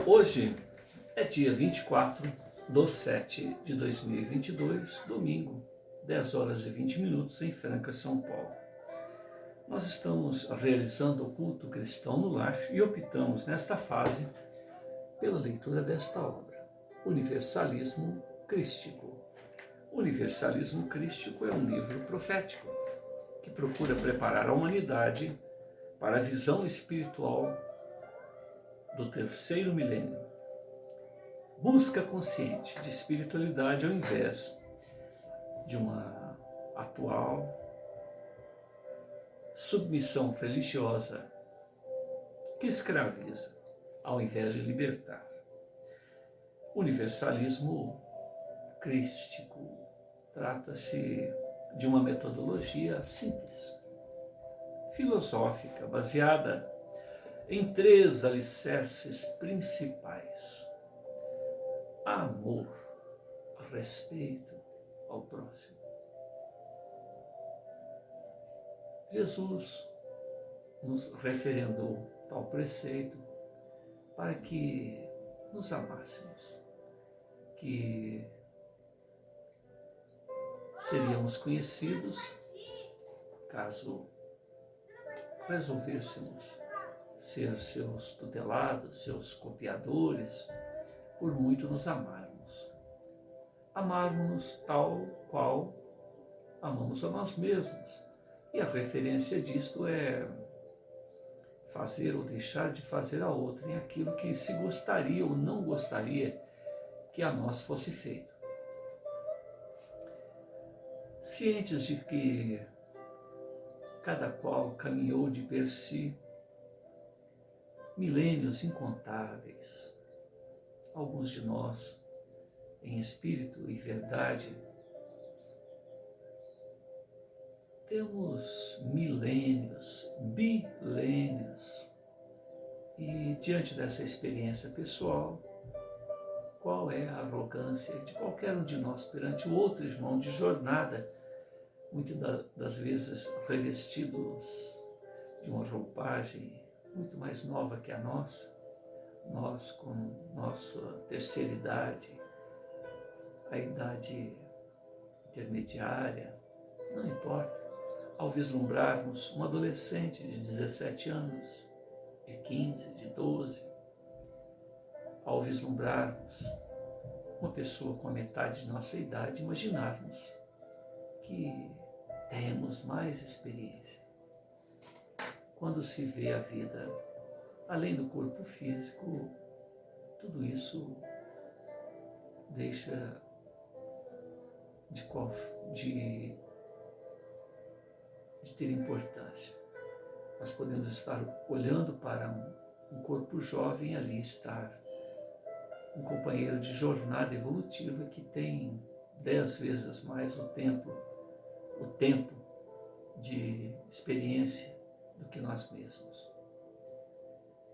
Hoje é dia 24/7/2022, domingo, 10 horas e 20 minutos, em Franca, São Paulo. Nós estamos realizando o culto cristão no lar e optamos nesta fase pela leitura desta obra, Universalismo Crístico. Universalismo Crístico é um livro profético que procura preparar a humanidade para a visão espiritual do terceiro milênio. Busca consciente de espiritualidade ao invés de uma atual submissão religiosa que escraviza ao invés de libertar. Universalismo crístico trata-se de uma metodologia simples, filosófica, baseada em 3 alicerces principais: amor, respeito ao próximo. Jesus nos referendou tal preceito para que nos amássemos, que seríamos conhecidos caso resolvêssemos ser seus tutelados, seus copiadores, por muito nos amarmos. Amarmos tal qual amamos a nós mesmos. E a referência disto é fazer ou deixar de fazer a outrem aquilo que se gostaria ou não gostaria que a nós fosse feito. Cientes de que cada qual caminhou de per si milênios incontáveis, alguns de nós, em espírito e verdade, temos milênios, bilênios, e diante dessa experiência pessoal, qual é a arrogância de qualquer um de nós perante o outro irmão de jornada, muitas das vezes revestidos de uma roupagem muito mais nova que a nossa, nós com nossa terceira idade, a idade intermediária, não importa, ao vislumbrarmos um adolescente de 17 anos, de 15, de 12, ao vislumbrarmos uma pessoa com a metade de nossa idade, imaginarmos que temos mais experiência. Quando se vê a vida além do corpo físico, tudo isso deixa de ter importância. Nós podemos estar olhando para um corpo jovem, ali estar um companheiro de jornada evolutiva que tem 10 vezes mais o tempo de experiência do que nós mesmos.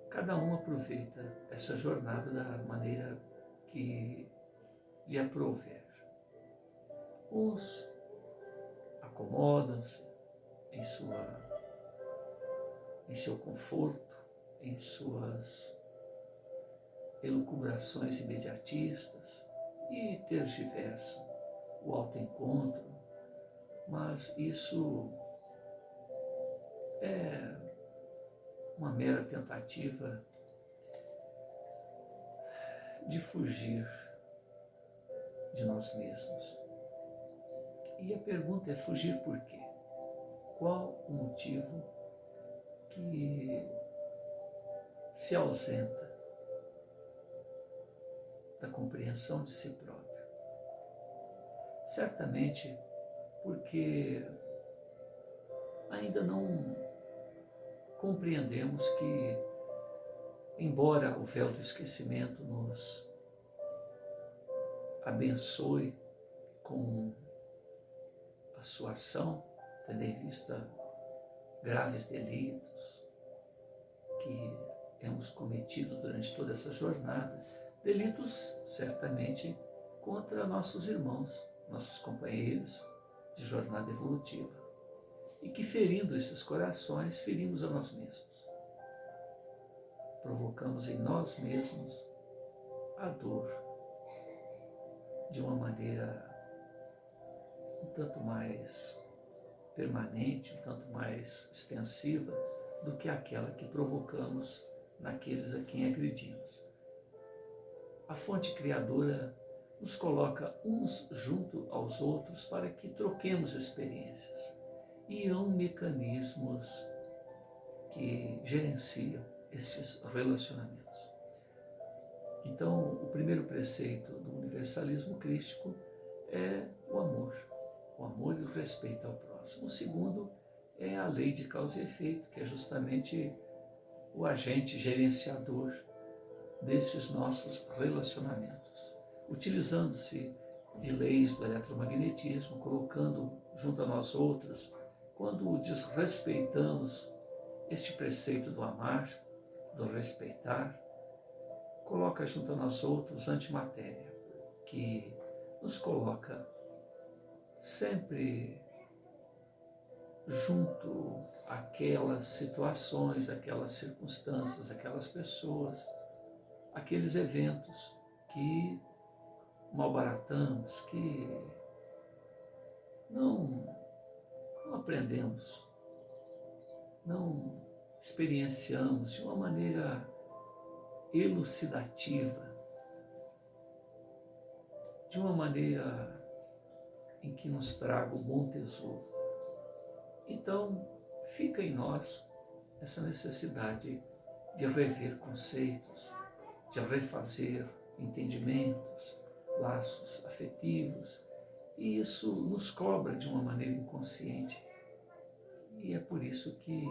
Cada um aproveita essa jornada da maneira que lhe aprouver. Uns acomodam-se em seu conforto, em suas elucubrações imediatistas e tergiversam o autoencontro, mas isso é uma mera tentativa de fugir de nós mesmos. E a pergunta é: fugir por quê? Qual o motivo que se ausenta da compreensão de si próprio? Certamente porque ainda não compreendemos que, embora o véu do esquecimento nos abençoe com a sua ação, tendo em vista graves delitos que hemos cometido durante toda essa jornada, delitos certamente contra nossos irmãos, nossos companheiros de jornada evolutiva, e que, ferindo esses corações, ferimos a nós mesmos. Provocamos em nós mesmos a dor de uma maneira um tanto mais permanente, um tanto mais extensiva do que aquela que provocamos naqueles a quem agredimos. A fonte criadora nos coloca uns junto aos outros para que troquemos experiências. E há mecanismos que gerenciam estes relacionamentos. Então, o primeiro preceito do universalismo crístico é o amor e o respeito ao próximo. O segundo é a lei de causa e efeito, que é justamente o agente gerenciador desses nossos relacionamentos, utilizando-se de leis do eletromagnetismo, colocando junto a nós outros, quando desrespeitamos este preceito do amar, do respeitar, coloca junto a nós outros antimatéria, que nos coloca sempre junto àquelas situações, àquelas circunstâncias, àquelas pessoas, aqueles eventos que malbaratamos, que não aprendemos, não experienciamos de uma maneira elucidativa, de uma maneira em que nos traga o bom tesouro. Então, fica em nós essa necessidade de rever conceitos, de refazer entendimentos, laços afetivos, e isso nos cobra de uma maneira inconsciente. E é por isso que,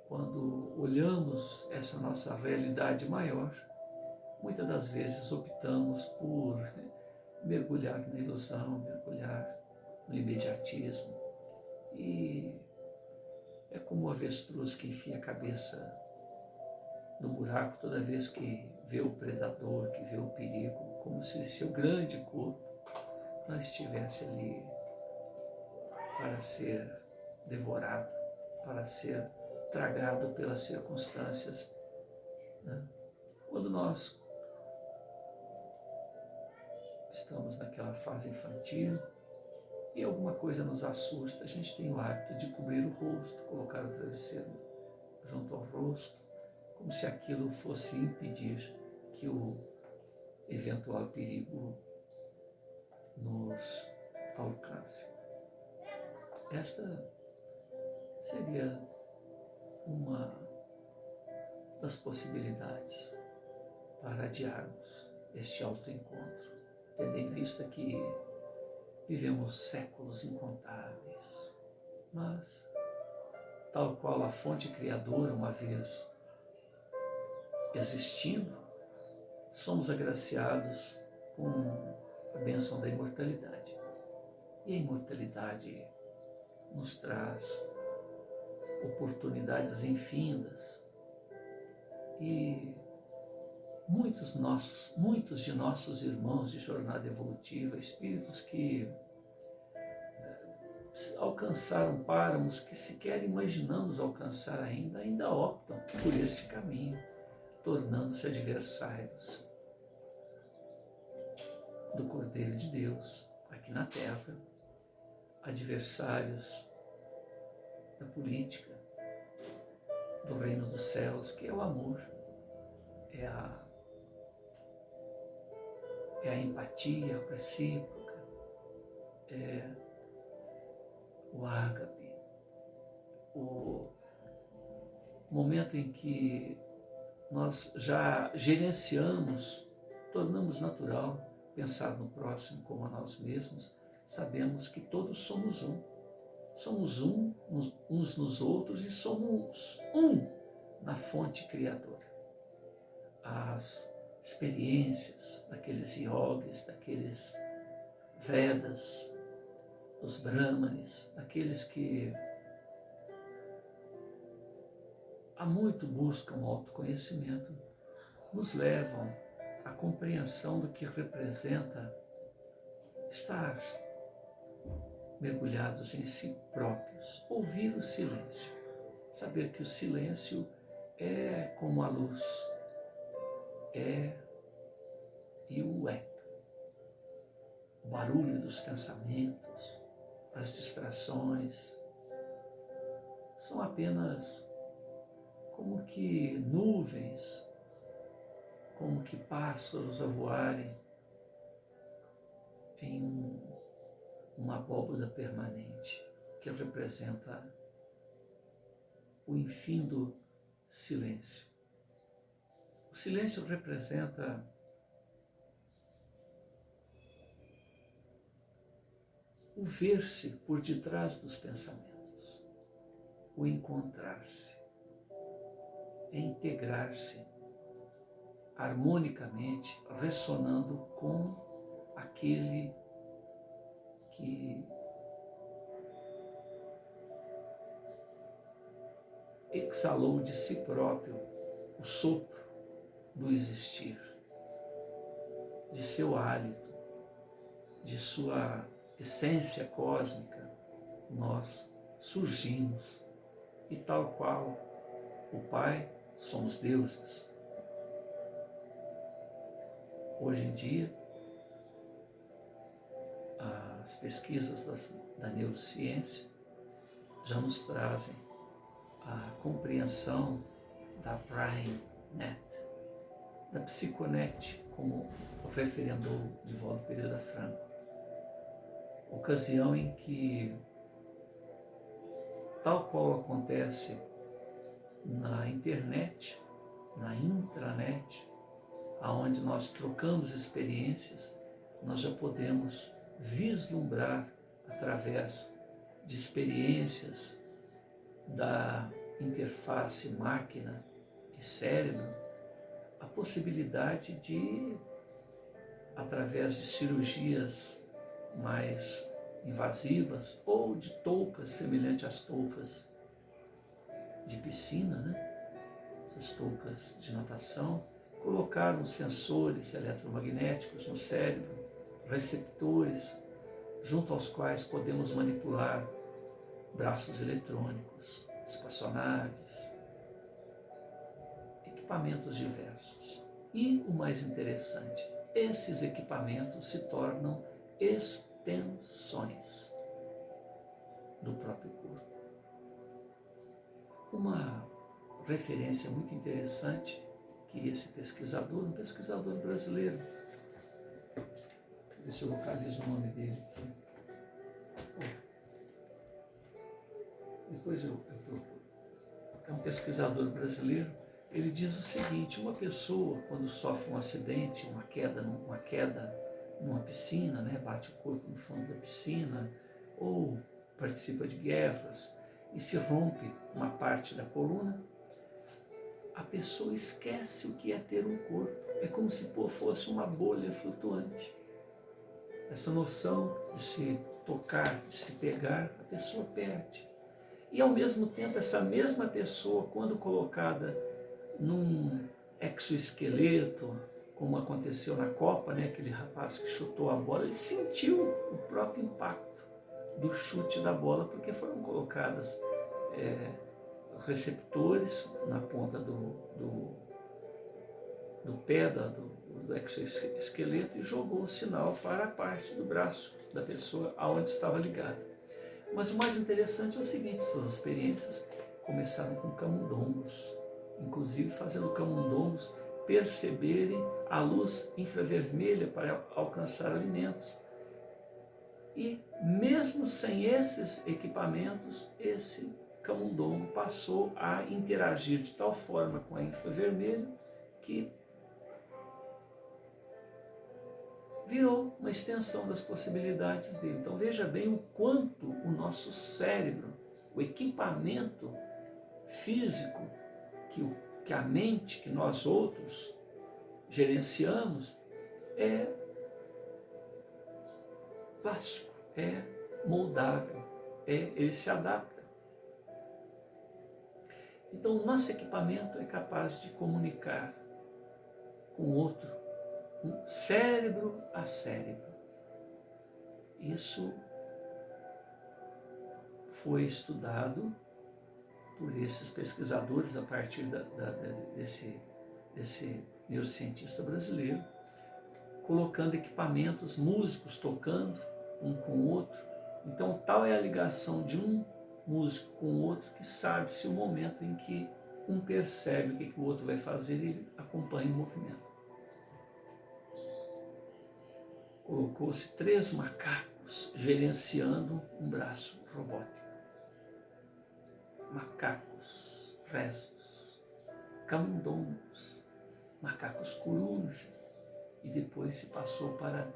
quando olhamos essa nossa realidade maior, muitas das vezes optamos por mergulhar na ilusão, mergulhar no imediatismo. E é como o avestruz que enfia a cabeça no buraco toda vez que vê o predador, que vê o perigo, como se seu grande corpo não estivesse ali para ser devorado, para ser tragado pelas circunstâncias, né? Quando nós estamos naquela fase infantil e alguma coisa nos assusta, a gente tem o hábito de cobrir o rosto, colocar o travesseiro junto ao rosto, como se aquilo fosse impedir que o eventual perigo nos alcance. Esta seria uma das possibilidades para adiarmos este autoencontro, tendo em vista que vivemos séculos incontáveis, mas, tal qual a fonte criadora uma vez existindo, somos agraciados com a bênção da imortalidade. E a imortalidade nos traz oportunidades infindas e muitos de nossos irmãos de jornada evolutiva, espíritos que alcançaram páramos que sequer imaginamos alcançar ainda optam por este caminho, tornando-se adversários do Cordeiro de Deus aqui na Terra, adversários da política, do reino dos céus, que é o amor, é a empatia recíproca, é o ágape, o momento em que nós já gerenciamos, tornamos natural pensar no próximo como a nós mesmos, sabemos que todos somos um. Somos uns nos outros e somos um na fonte criadora. As experiências daqueles yogis, daqueles Vedas, dos Brahmanes, daqueles que há muito buscam o autoconhecimento, nos levam à compreensão do que representa estar mergulhados em si próprios, ouvir o silêncio, saber que o silêncio é como a luz, é e o é. O barulho dos pensamentos, as distrações, são apenas como que nuvens, como que pássaros a voarem em uma abóbada permanente, que representa o infindo silêncio. O silêncio representa o ver-se por detrás dos pensamentos, o encontrar-se, é integrar-se harmonicamente, ressonando com aquele que exalou de si próprio o sopro do existir, de seu hálito, de sua essência cósmica, nós surgimos e tal qual o Pai, somos deuses. Hoje em dia, as pesquisas da neurociência já nos trazem a compreensão da BrainNet, da Psiconet, como referendou Divaldo Pereira Franco. Ocasião em que, tal qual acontece na internet, na intranet, aonde nós trocamos experiências, nós já podemos vislumbrar através de experiências da interface máquina e cérebro a possibilidade de, através de cirurgias mais invasivas ou de toucas semelhantes às toucas de piscina, né? Essas toucas de natação, colocaram sensores eletromagnéticos no cérebro, receptores, junto aos quais podemos manipular braços eletrônicos, espaçonaves, equipamentos diversos. E o mais interessante, esses equipamentos se tornam extensões do próprio corpo. Uma referência muito interessante que esse pesquisador, um pesquisador brasileiro, deixa eu localizar o nome dele aqui. Depois eu procuro. É um pesquisador brasileiro. Ele diz o seguinte: uma pessoa, quando sofre um acidente, uma queda numa piscina, né, bate o corpo no fundo da piscina, ou participa de guerras e se rompe uma parte da coluna, a pessoa esquece o que é ter um corpo. É como se fosse uma bolha flutuante. Essa noção de se tocar, de se pegar, a pessoa perde. E ao mesmo tempo, essa mesma pessoa, quando colocada num exoesqueleto, como aconteceu na Copa, né, aquele rapaz que chutou a bola, ele sentiu o próprio impacto do chute da bola, porque foram colocadas receptores na ponta do pé do exoesqueleto e jogou o sinal para a parte do braço da pessoa aonde estava ligada. Mas o mais interessante é o seguinte: essas experiências começaram com camundongos, inclusive fazendo camundongos perceberem a luz infravermelha para alcançar alimentos. E mesmo sem esses equipamentos, esse camundongo passou a interagir de tal forma com a infravermelho que virou uma extensão das possibilidades dele. Então veja bem o quanto o nosso cérebro, o equipamento físico que a mente, que nós outros gerenciamos, é plástico, é moldável, ele se adapta. Então o nosso equipamento é capaz de comunicar com o outro, cérebro a cérebro. Isso foi estudado por esses pesquisadores a partir desse neurocientista brasileiro, colocando equipamentos, músicos tocando um com o outro. Então, tal é a ligação de um músico com o outro que sabe-se o momento em que um percebe o que o outro vai fazer e ele acompanha o movimento. Colocou-se 3 macacos gerenciando um braço robótico. Macacos rezos, camundongos, macacos coruja, e depois se passou para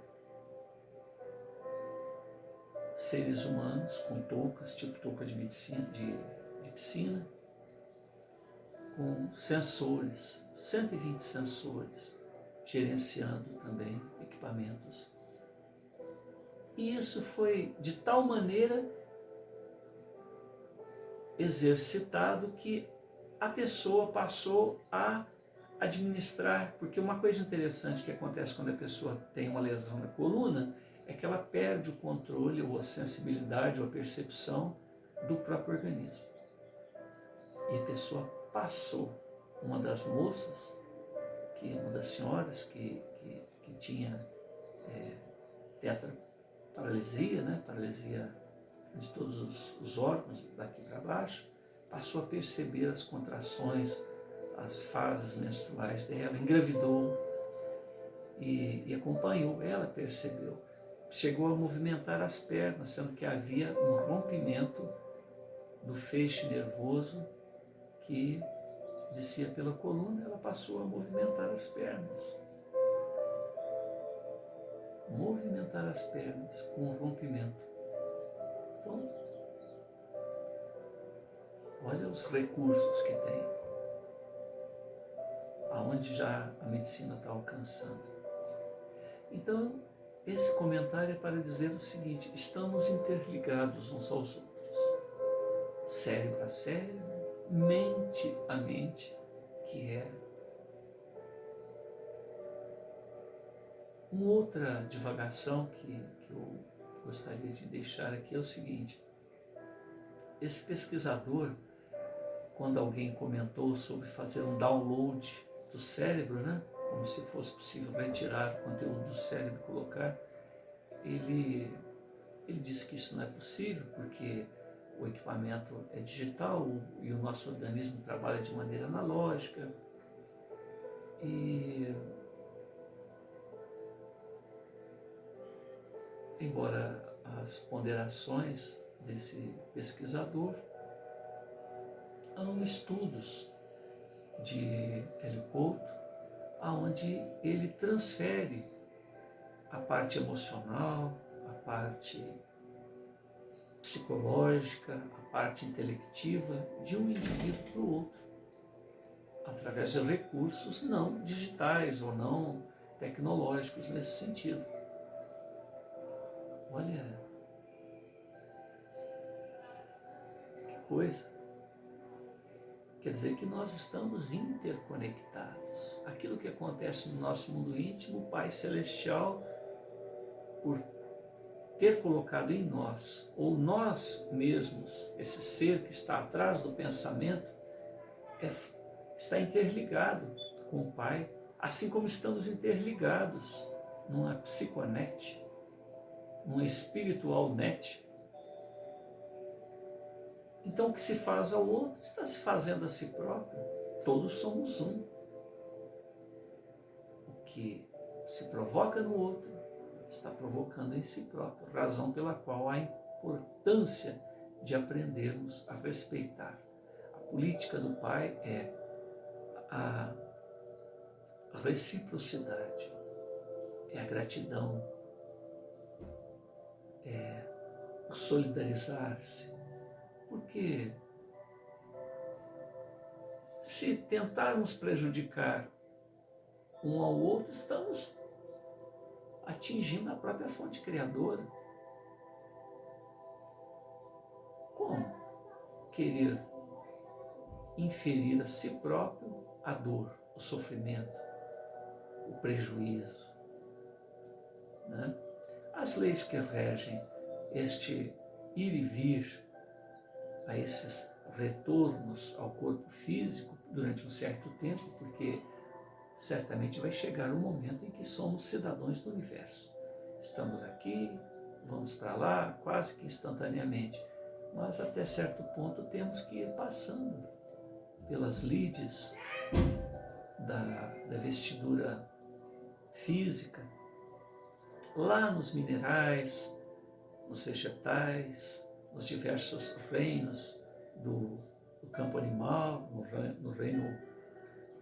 seres humanos com toucas, tipo touca de medicina, de piscina, com sensores, 120 sensores, gerenciando também equipamentos. E isso foi de tal maneira exercitado que a pessoa passou a administrar, porque uma coisa interessante que acontece quando a pessoa tem uma lesão na coluna é que ela perde o controle ou a sensibilidade ou a percepção do próprio organismo. E a pessoa passou, uma das moças, uma das senhoras que tinha tetraparalisia, né? Paralisia de todos os órgãos daqui para baixo, passou a perceber as contrações, as fases menstruais dela, engravidou e acompanhou, ela percebeu. Chegou a movimentar as pernas, sendo que havia um rompimento do feixe nervoso que descia pela coluna, ela passou a movimentar as pernas. Movimentar as pernas com o rompimento. Então, olha os recursos que tem, aonde já a medicina está alcançando. Então, esse comentário é para dizer o seguinte: estamos interligados uns aos outros, cérebro a cérebro, mente a mente, que é uma outra divagação que eu gostaria de deixar aqui é o seguinte: esse pesquisador, quando alguém comentou sobre fazer um download do cérebro, né, como se fosse possível retirar o conteúdo do cérebro e colocar, ele disse que isso não é possível porque o equipamento é digital e o nosso organismo trabalha de maneira analógica. E embora as ponderações desse pesquisador, há estudos de Hélio Couto, onde ele transfere a parte emocional, a parte psicológica, a parte intelectiva de um indivíduo para o outro, através de recursos não digitais ou não tecnológicos nesse sentido. Olha, que coisa! Quer dizer que nós estamos interconectados. Aquilo que acontece no nosso mundo íntimo, o Pai Celestial, por ter colocado em nós, ou nós mesmos, esse ser que está atrás do pensamento, está interligado com o Pai, assim como estamos interligados numa psiconet, numa espiritual net. Então, o que se faz ao outro está se fazendo a si próprio. Todos somos um. O que se provoca no outro está provocando em si próprio, razão pela qual há importância de aprendermos a respeitar. A política do Pai é a reciprocidade, é a gratidão, é o solidarizar-se. Porque se tentarmos prejudicar um ao outro, estamos atingindo a própria fonte criadora. Como querer inferir a si próprio a dor, o sofrimento, o prejuízo, né? As leis que regem este ir e vir, a esses retornos ao corpo físico durante um certo tempo, porque certamente vai chegar o momento em que somos cidadãos do universo. Estamos aqui, vamos para lá, quase que instantaneamente, mas até certo ponto temos que ir passando pelas lides da vestidura física, lá nos minerais, nos vegetais, nos diversos reinos do campo animal, no reino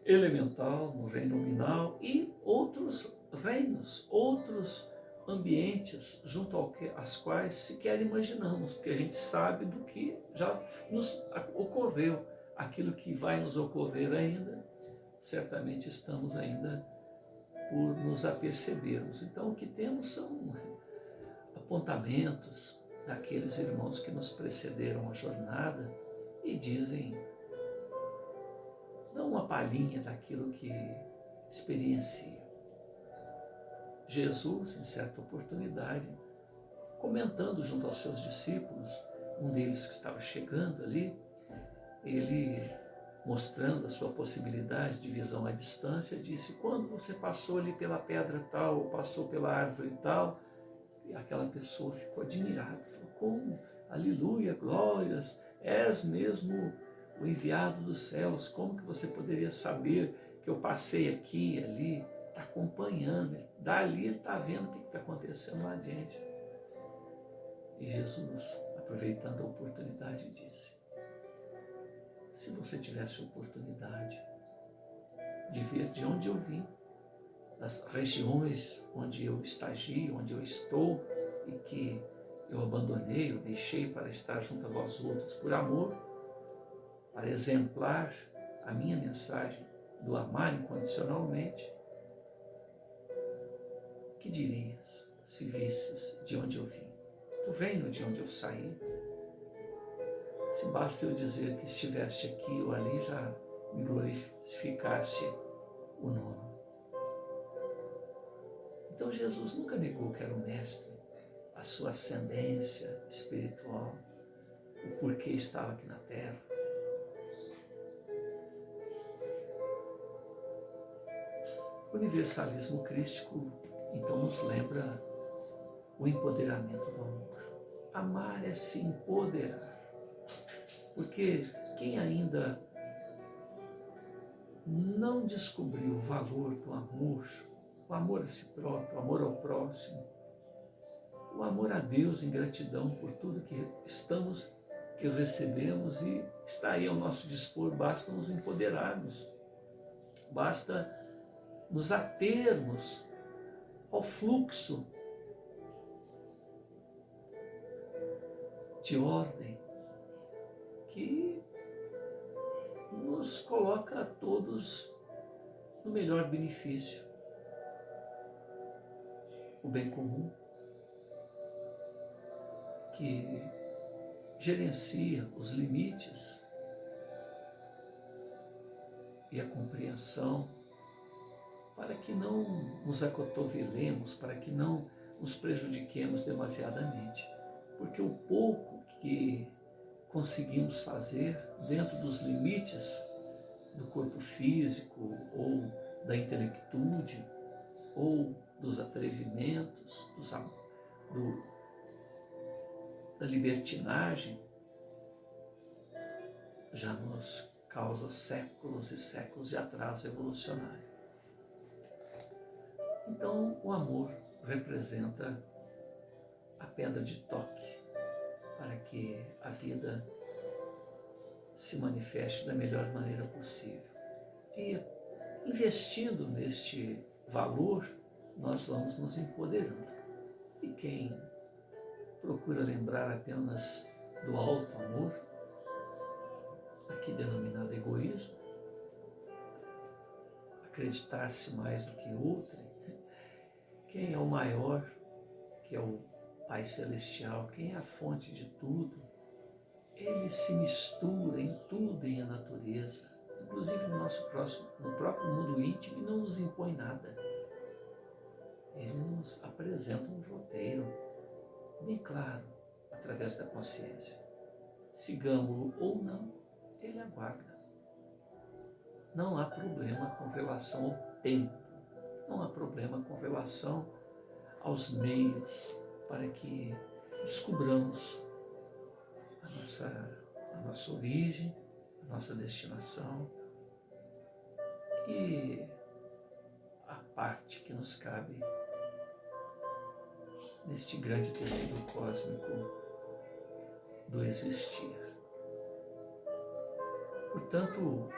elemental, no reino nominal e outros reinos, outros ambientes junto às quais sequer imaginamos, porque a gente sabe do que já nos ocorreu, aquilo que vai nos ocorrer ainda, certamente estamos ainda por nos apercebermos. Então, o que temos são apontamentos daqueles irmãos que nos precederam a jornada e dão uma palhinha daquilo que experienciam. Jesus, em certa oportunidade, comentando junto aos seus discípulos, um deles que estava chegando ali, ele, mostrando a sua possibilidade de visão à distância, disse: quando você passou ali pela pedra tal, ou passou pela árvore tal, e aquela pessoa ficou admirada, falou: como? Aleluia, glórias, és mesmo o enviado dos céus, como que você poderia saber que eu passei aqui, ali? Está acompanhando, dali ele está vendo o que está acontecendo lá adiante. E Jesus, aproveitando a oportunidade, disse: se você tivesse a oportunidade de ver de onde eu vim, das regiões onde eu estagio, onde eu estou e que eu abandonei, eu deixei para estar junto a vós outros por amor, para exemplar a minha mensagem do amar incondicionalmente, que dirias se visses de onde eu vim, do reino de onde eu saí? Se basta eu dizer que estiveste aqui ou ali, já me glorificaste o nome. Então Jesus nunca negou que era o mestre, a sua ascendência espiritual, o porquê estava aqui na terra. O universalismo crístico, então, nos lembra o empoderamento do amor. Amar é se empoderar, porque quem ainda não descobriu o valor do amor, o amor a si próprio, o amor ao próximo, o amor a Deus em gratidão por tudo que recebemos e está aí ao nosso dispor, basta nos empoderarmos, basta nos atermos ao fluxo de ordem que nos coloca a todos no melhor benefício, o bem comum, que gerencia os limites e a compreensão para que não nos acotovelemos, para que não nos prejudiquemos demasiadamente. Porque o pouco que conseguimos fazer dentro dos limites do corpo físico ou da intelectude ou dos atrevimentos, da libertinagem, já nos causa séculos e séculos de atraso evolucionário. Então, o amor representa a pedra de toque para que a vida se manifeste da melhor maneira possível. E investindo neste valor, nós vamos nos empoderando. E quem procura lembrar apenas do alto amor, aqui denominado egoísmo, acreditar-se mais do que outrem, quem é o maior, que é o Pai Celestial, quem é a fonte de tudo, ele se mistura em tudo em a natureza, inclusive no próprio mundo íntimo, e não nos impõe nada. Ele nos apresenta um roteiro bem claro, através da consciência. Sigamo-lo ou não, ele aguarda. Não há problema com relação ao tempo. Não há problema com relação aos meios para que descubramos a nossa origem, a nossa destinação e a parte que nos cabe neste grande tecido cósmico do existir. Portanto,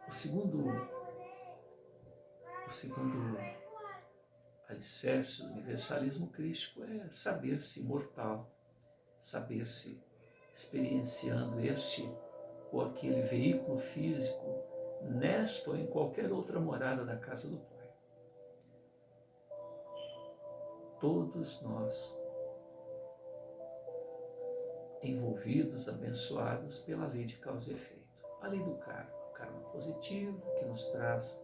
o segundo alicerce do universalismo crístico é saber-se imortal, saber-se experienciando este ou aquele veículo físico nesta ou em qualquer outra morada da casa do Pai. Todos nós envolvidos, abençoados pela lei de causa e efeito. A lei do karma, o karma positivo que nos traz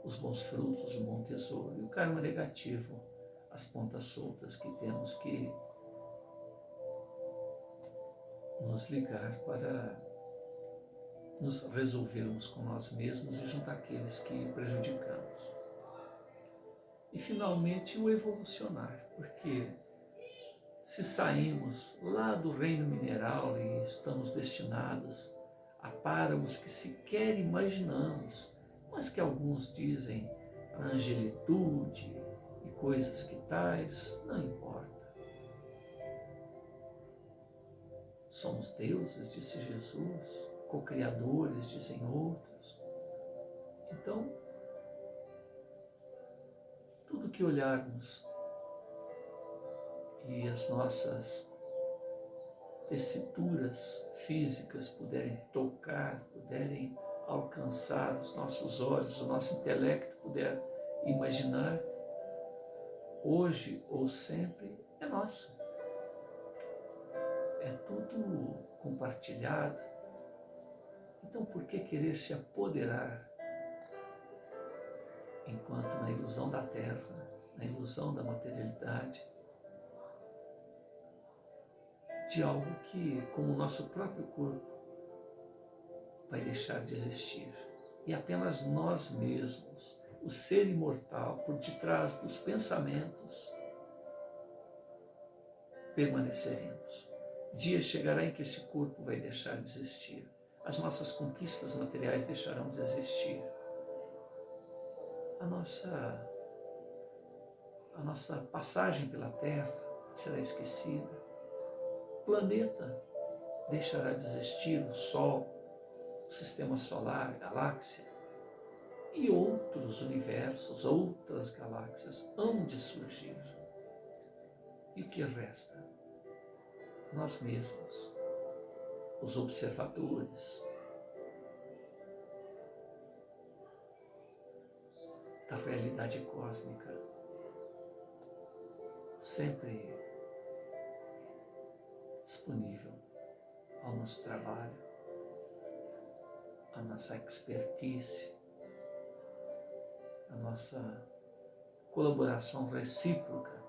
os bons frutos, o bom tesouro, e o karma negativo, as pontas soltas que temos que nos ligar para nos resolvermos com nós mesmos e junto àqueles que prejudicamos. E finalmente o evolucionar, porque se saímos lá do reino mineral e estamos destinados a páramos que sequer imaginamos, mas que alguns dizem a angelitude e coisas que tais, não importa. Somos deuses, disse Jesus, co-criadores, dizem outros. Então, tudo que olharmos e as nossas tessituras físicas puderem tocar, puderem alcançar os nossos olhos, o nosso intelecto puder imaginar, hoje ou sempre é nosso. É tudo compartilhado. Então, por que querer se apoderar enquanto na ilusão da terra, na ilusão da materialidade, de algo que, como o nosso próprio corpo, vai deixar de existir. E apenas nós mesmos, o ser imortal, por detrás dos pensamentos, permaneceremos. O dia chegará em que esse corpo vai deixar de existir. As nossas conquistas materiais deixarão de existir. A nossa passagem pela Terra será esquecida. O planeta deixará de existir, o Sol, o Sistema Solar, a galáxia e outros universos, outras galáxias hão de surgir. E o que resta? Nós mesmos, os observadores da realidade cósmica, sempre disponível ao nosso trabalho, à nossa expertise, à nossa colaboração recíproca.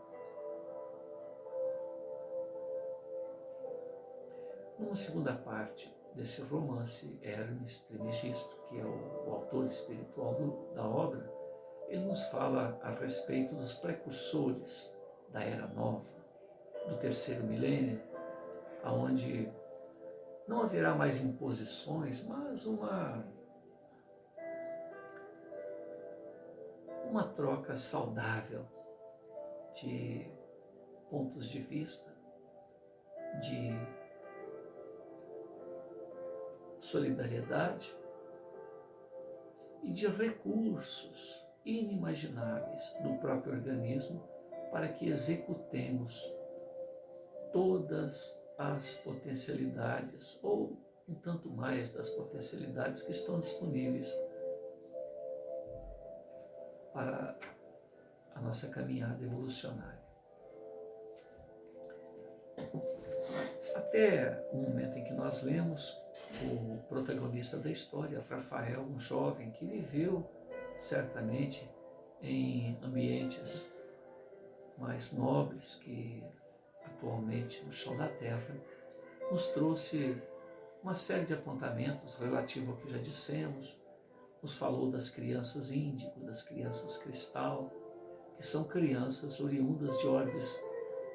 Numa segunda parte desse romance, Hermes Trismegisto, que é o autor espiritual da obra, ele nos fala a respeito dos precursores da Era Nova, do terceiro milênio, onde não haverá mais imposições, mas uma troca saudável de pontos de vista, de solidariedade e de recursos inimagináveis do próprio organismo para que executemos todas as potencialidades, ou um tanto mais das potencialidades que estão disponíveis para a nossa caminhada evolucionária. Até o momento em que nós lemos, o protagonista da história, Rafael, um jovem que viveu certamente em ambientes mais nobres que atualmente no chão da terra, nos trouxe uma série de apontamentos relativo ao que já dissemos, nos falou das crianças índigo, das crianças cristal, que são crianças oriundas de orbes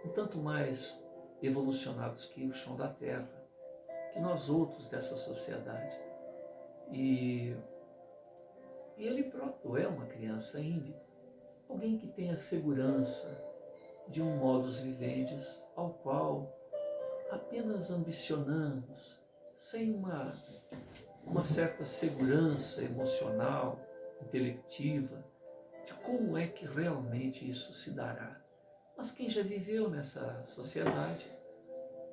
um tanto mais evolucionados que o chão da Terra, que nós outros dessa sociedade. E ele próprio é uma criança índigo, alguém que tem a segurança de um modus vivendi ao qual apenas ambicionamos, sem uma certa segurança emocional, intelectiva, de como é que realmente isso se dará. Mas quem já viveu nessa sociedade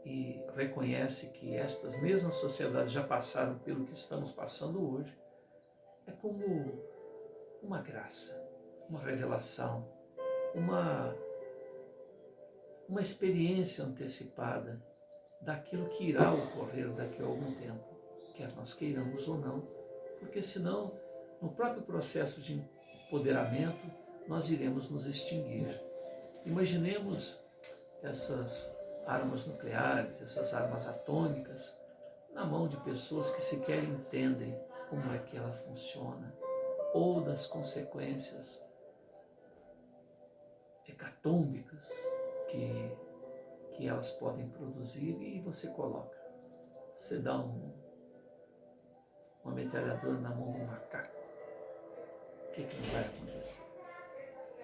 e reconhece que estas mesmas sociedades já passaram pelo que estamos passando hoje, é como uma graça, uma revelação, uma experiência antecipada daquilo que irá ocorrer daqui a algum tempo, quer nós queiramos ou não, porque senão, no próprio processo de empoderamento, nós iremos nos extinguir. Imaginemos essas armas nucleares, essas armas atômicas, na mão de pessoas que sequer entendem como é que ela funciona, ou das consequências hecatômbicas que elas podem produzir, e você coloca. Você dá uma metralhadora na mão de um macaco. O que não vai acontecer?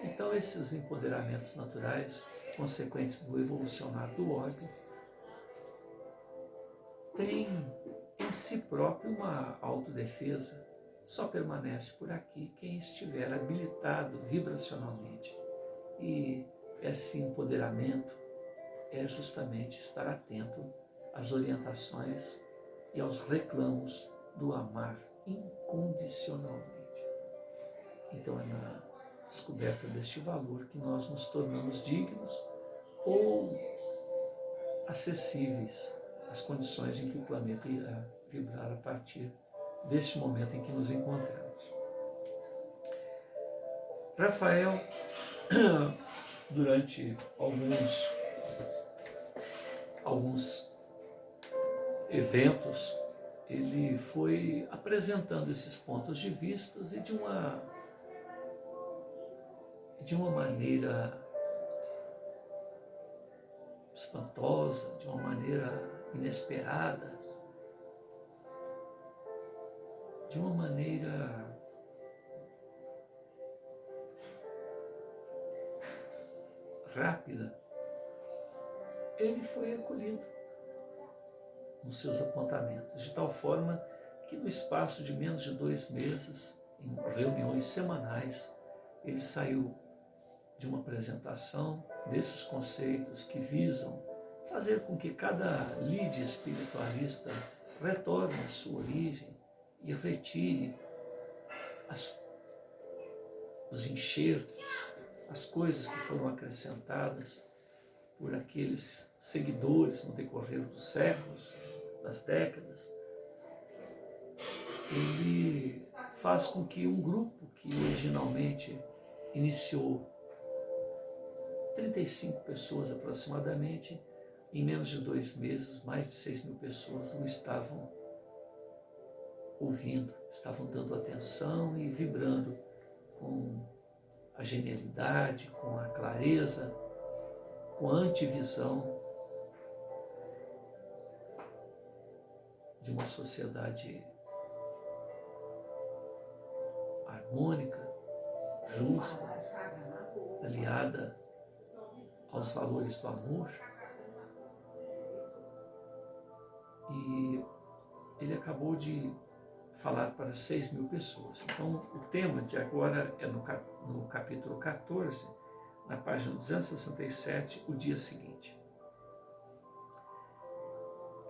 Então, esses empoderamentos naturais, consequentes do evolucionar do órgão, têm em si próprio uma autodefesa. Só permanece por aqui quem estiver habilitado vibracionalmente. E esse empoderamento é justamente estar atento às orientações e aos reclamos do amar incondicionalmente. Então é na descoberta deste valor que nós nos tornamos dignos ou acessíveis às condições em que o planeta irá vibrar a partir deste momento em que nos encontramos. Rafael, durante alguns eventos, ele foi apresentando esses pontos de vista e de uma maneira espantosa, de uma maneira inesperada, de uma maneira rápida. Ele foi acolhido nos seus apontamentos, de tal forma que no espaço de menos de 2 meses, em reuniões semanais, ele saiu de uma apresentação desses conceitos que visam fazer com que cada lide espiritualista retorne à sua origem e retire os enxertos, as coisas que foram acrescentadas por aqueles seguidores no decorrer dos séculos, das décadas. Ele faz com que um grupo que originalmente iniciou 35 pessoas aproximadamente, em menos de 2 meses, mais de 6.000 pessoas o estavam ouvindo, estavam dando atenção e vibrando com a genialidade, com a clareza, com a antivisão de uma sociedade harmônica, justa, aliada aos valores do amor. E ele acabou de falar para 6.000 pessoas. Então, o tema de agora é no capítulo 14, na página 267, o dia seguinte.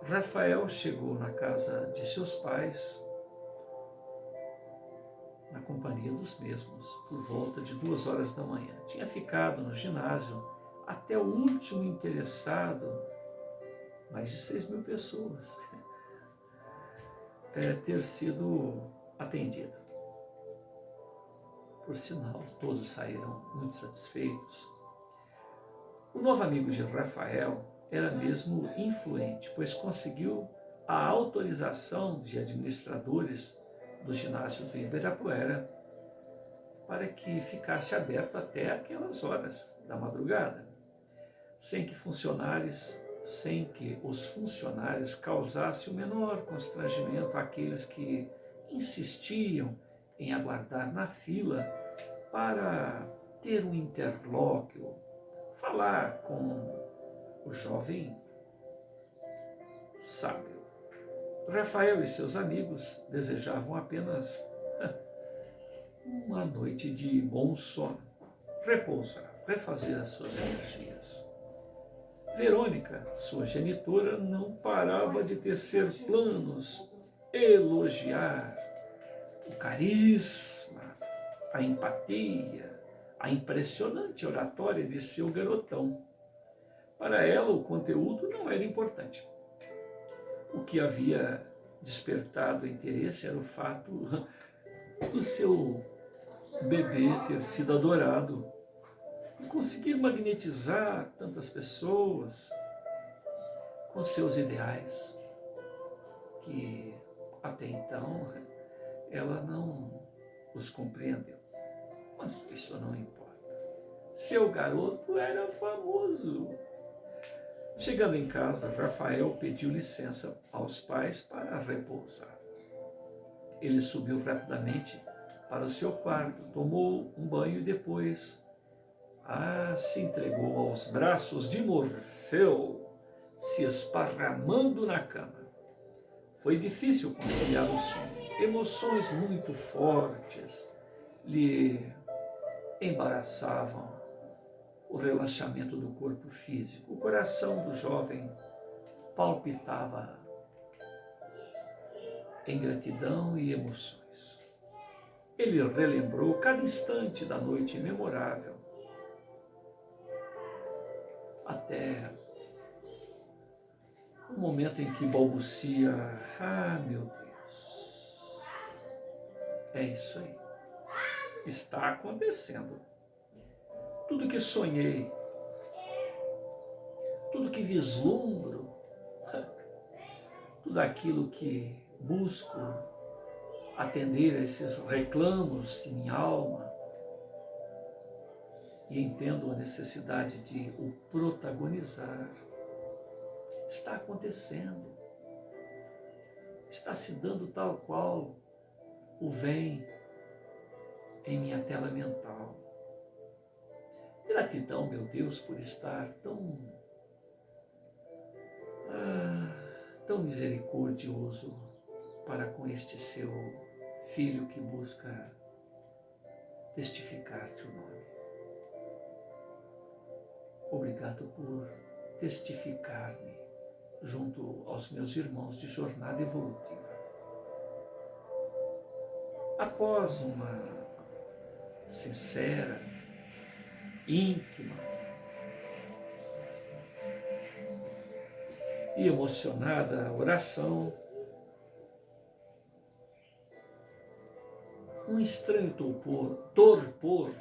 Rafael chegou na casa de seus pais, na companhia dos mesmos, por volta de 2 horas da manhã. Tinha ficado no ginásio até o último interessado, mais de 6.000 pessoas, ter sido atendido. Por sinal, todos saíram muito satisfeitos. O novo amigo de Rafael era mesmo influente, pois conseguiu a autorização de administradores do ginásio do Ibirapuera para que ficasse aberto até aquelas horas da madrugada, sem que os funcionários causassem o menor constrangimento àqueles que insistiam em aguardar na fila para ter um interlóquio, falar com o jovem sábio. Rafael e seus amigos desejavam apenas uma noite de bom sono, repousar, refazer as suas energias. Verônica, sua genitora, não parava de tecer planos, elogiar o carisma, a empatia, a impressionante oratória de seu garotão. Para ela, o conteúdo não era importante. O que havia despertado interesse era o fato do seu bebê ter sido adorado e conseguir magnetizar tantas pessoas com seus ideais, que até então ela não os compreendeu. Mas isso não importa. Seu garoto era famoso. Chegando em casa, Rafael pediu licença aos pais para repousar. Ele subiu rapidamente para o seu quarto, tomou um banho e depois se entregou aos braços de Morfeu, se esparramando na cama. Foi difícil conciliar o sono. Emoções muito fortes lhe embaraçavam o relaxamento do corpo físico. O coração do jovem palpitava em gratidão e emoções. Ele relembrou cada instante da noite memorável, até o momento em que balbucia: meu Deus, é isso aí, está acontecendo. Tudo que sonhei, tudo que vislumbro, tudo aquilo que busco atender a esses reclamos de minha alma e entendo a necessidade de o protagonizar, está acontecendo, está se dando tal qual o vem em minha tela mental. Gratidão, meu Deus, por estar tão misericordioso para com este seu filho que busca testificar teu nome. Obrigado por testificar-me junto aos meus irmãos de jornada evolutiva. Após uma sincera, íntima e emocionada oração, um estranho torpor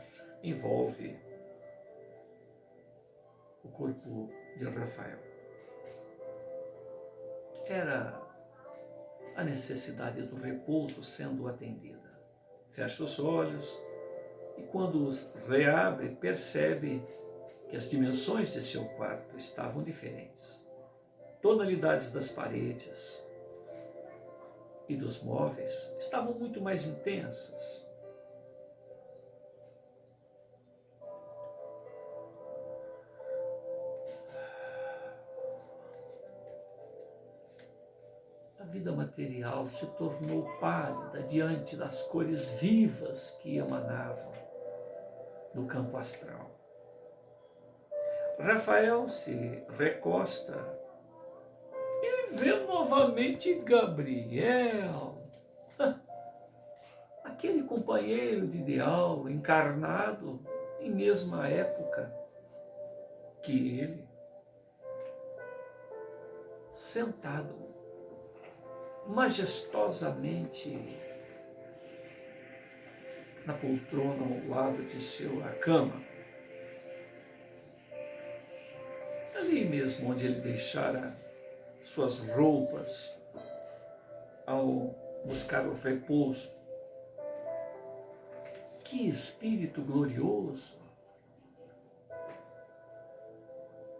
envolve o corpo de Rafael. Era a necessidade do repouso sendo atendida. Fecha os olhos e, quando os reabre, percebe que as dimensões de seu quarto estavam diferentes. Tonalidades das paredes e dos móveis estavam muito mais intensas. A vida material se tornou pálida diante das cores vivas que emanavam do campo astral. Rafael se recosta e vê novamente Gabriel, aquele companheiro de ideal encarnado em mesma época que ele, sentado majestosamente na poltrona ao lado de sua cama, ali mesmo onde ele deixara suas roupas ao buscar o repouso. Que espírito glorioso!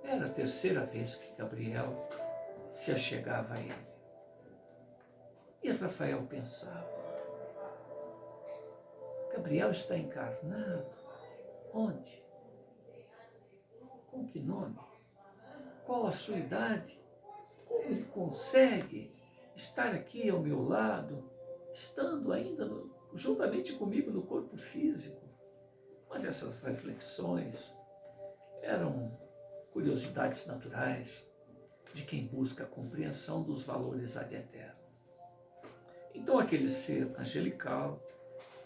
Era a terceira vez que Gabriel se achegava a ele. E Rafael pensava, Gabriel está encarnado? Onde? Com que nome? Qual a sua idade? Como ele consegue estar aqui ao meu lado, estando ainda juntamente comigo no corpo físico? Mas essas reflexões eram curiosidades naturais de quem busca a compreensão dos valores ad eterno. Então aquele ser angelical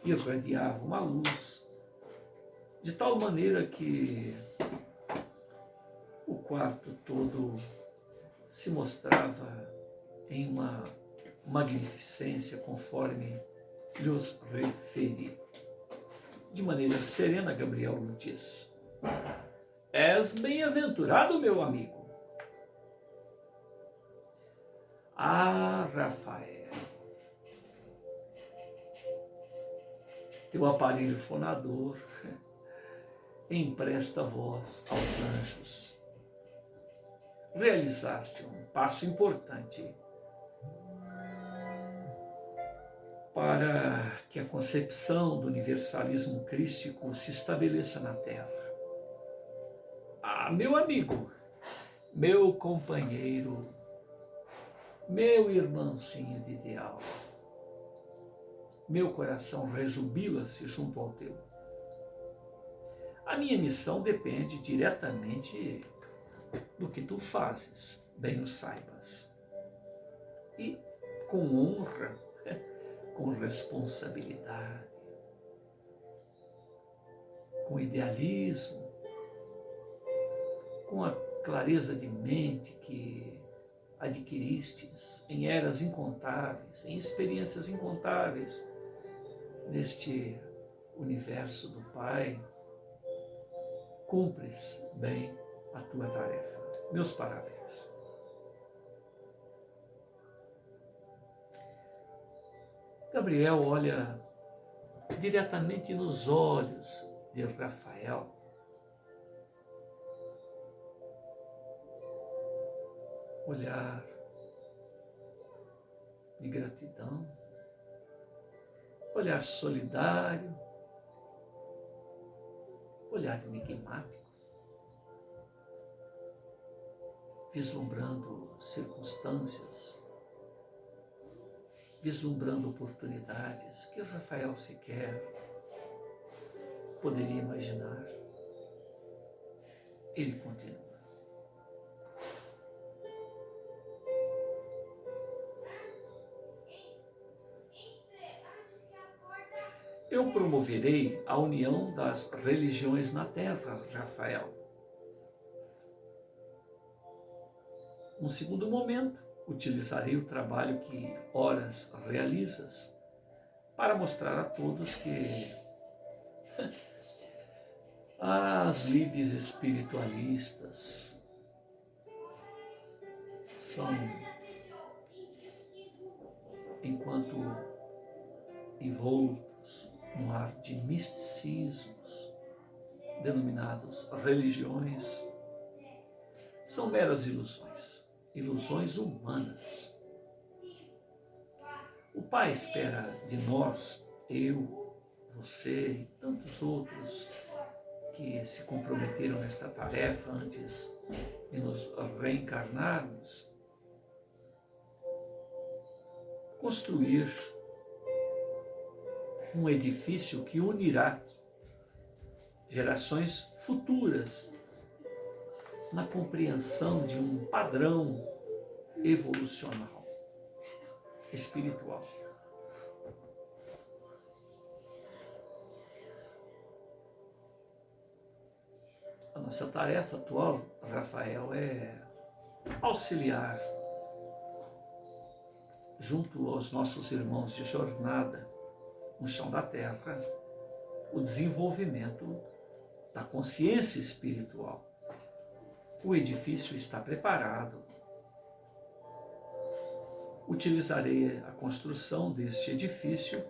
irradiava uma luz, de tal maneira que o quarto todo se mostrava em uma magnificência conforme lhes referi. De maneira serena, Gabriel lhe diz: És bem-aventurado, meu amigo. Ah, Rafael, teu aparelho fonador empresta voz aos anjos. Realizaste um passo importante para que a concepção do universalismo crístico se estabeleça na Terra. Ah, meu amigo, meu companheiro, meu irmãozinho de ideal, meu coração rejubila-se junto ao teu. A minha missão depende diretamente do que tu fazes, bem o saibas. E com honra, com responsabilidade, com idealismo, com a clareza de mente que adquiristes em eras incontáveis, em experiências incontáveis neste universo do Pai, cumpres bem a tua tarefa. Meus parabéns. Gabriel olha diretamente nos olhos de Rafael. Olhar de gratidão, olhar solidário, olhar enigmático, vislumbrando circunstâncias, vislumbrando oportunidades que Rafael sequer poderia imaginar. Ele continua. Eu promoverei a união das religiões na terra, Rafael. Num segundo momento, utilizarei o trabalho que horas realizas para mostrar a todos que as lides espiritualistas são, enquanto envoltos num ar de misticismos, denominados religiões, são meras ilusões, ilusões humanas. O Pai espera de nós, eu, você e tantos outros que se comprometeram nesta tarefa antes de nos reencarnarmos, construir um edifício que unirá gerações futuras na compreensão de um padrão evolucional, espiritual. A nossa tarefa atual, Rafael, é auxiliar, junto aos nossos irmãos de jornada no chão da terra, o desenvolvimento da consciência espiritual. O edifício está preparado. utilizarei a construção deste edifício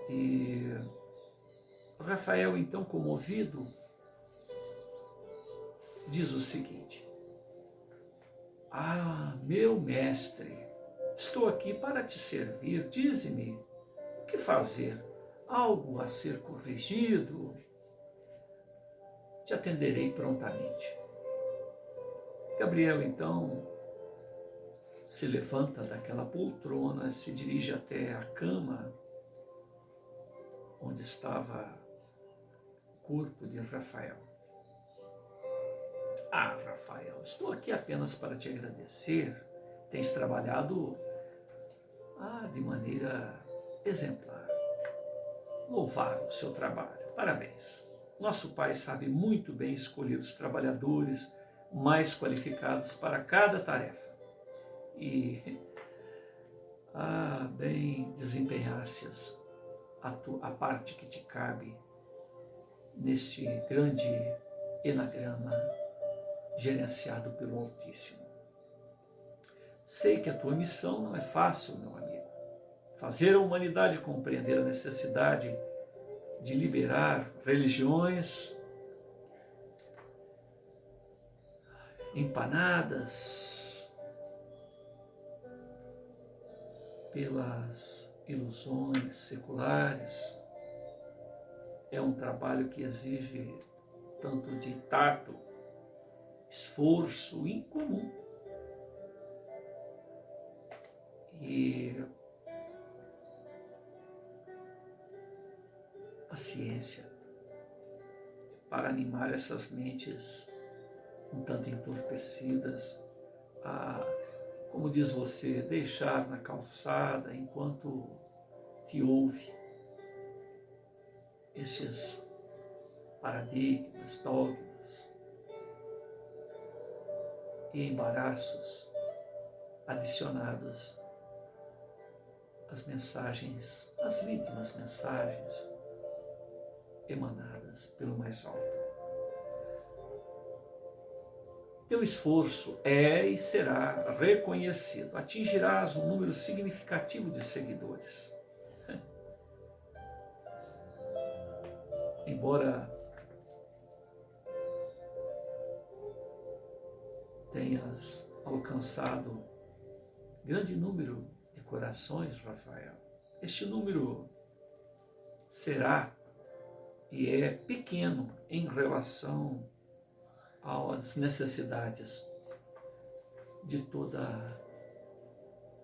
e Rafael, então, comovido, diz o seguinte: Ah, meu mestre, estou aqui para te servir, dize-me o que fazer, algo a ser corrigido? Te atenderei prontamente. Gabriel, então, se levanta daquela poltrona, se dirige até a cama onde estava o corpo de Rafael. Ah, Rafael, estou aqui apenas para te agradecer. Tens trabalhado de maneira exemplar. Louvar o seu trabalho. Parabéns. Nosso pai sabe muito bem escolher os trabalhadores mais qualificados para cada tarefa. E bem desempenhastes a parte que te cabe neste grande enagrama gerenciado pelo Altíssimo. Sei que a tua missão não é fácil, meu amigo. Fazer a humanidade compreender a necessidade de liberar religiões empanadas pelas ilusões seculares é um trabalho que exige tanto de tato, esforço incomum e paciência para animar essas mentes um tanto entorpecidas a, como diz você, deixar na calçada enquanto te ouve esses paradigmas, dogmas e embaraços adicionados às mensagens, às lítimas mensagens emanadas pelo mais alto. Teu esforço é e será reconhecido. Atingirás um número significativo de seguidores. Embora tenhas alcançado grande número de corações, Rafael, este número será e é pequeno em relação às necessidades de toda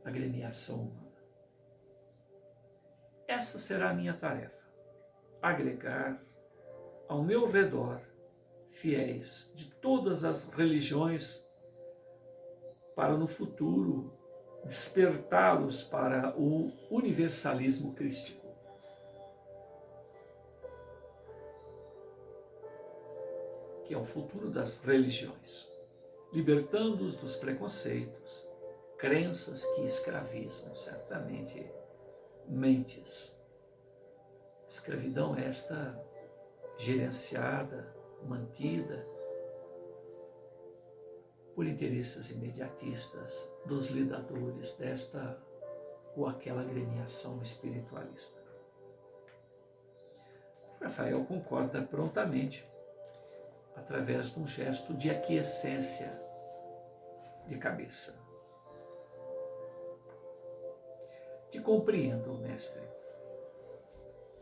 a agremiação humana. Essa será a minha tarefa: agregar ao meu redor fiéis de todas as religiões para no futuro despertá-los para o universalismo crístico. Que é o futuro das religiões, libertando-os dos preconceitos, crenças que escravizam certamente mentes. Escravidão esta gerenciada, mantida por interesses imediatistas dos lidadores desta ou aquela agremiação espiritualista. Rafael concorda prontamente, através de um gesto de aquiescência de cabeça. Te compreendo, mestre.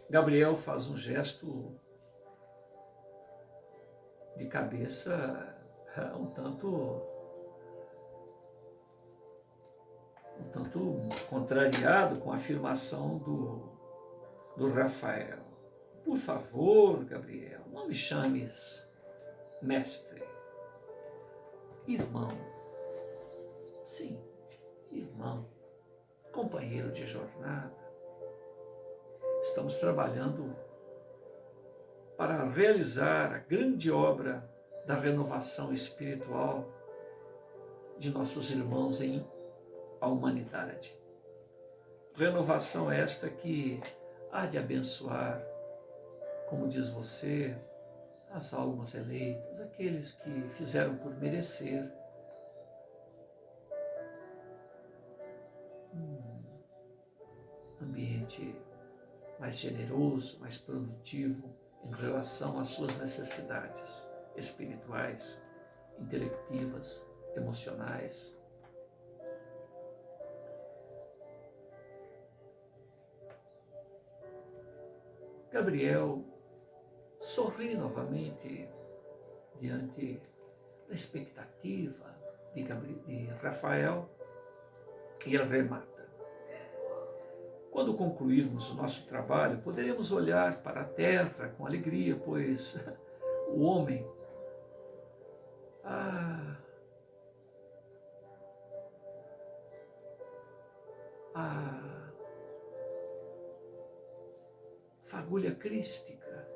Gabriel faz um gesto de cabeça um tanto contrariado com a afirmação do Rafael. Por favor, Gabriel, não me chames mestre. Irmão. Sim, irmão. Companheiro de jornada. Estamos trabalhando para realizar a grande obra da renovação espiritual de nossos irmãos em a humanidade. Renovação esta que há de abençoar, como diz você, as almas eleitas, aqueles que fizeram por merecer um ambiente mais generoso, mais produtivo em relação às suas necessidades espirituais, intelectivas, emocionais. Gabriel sorri novamente diante da expectativa de Rafael e remata. Quando concluirmos o nosso trabalho, poderemos olhar para a terra com alegria, pois o homem, a fagulha crística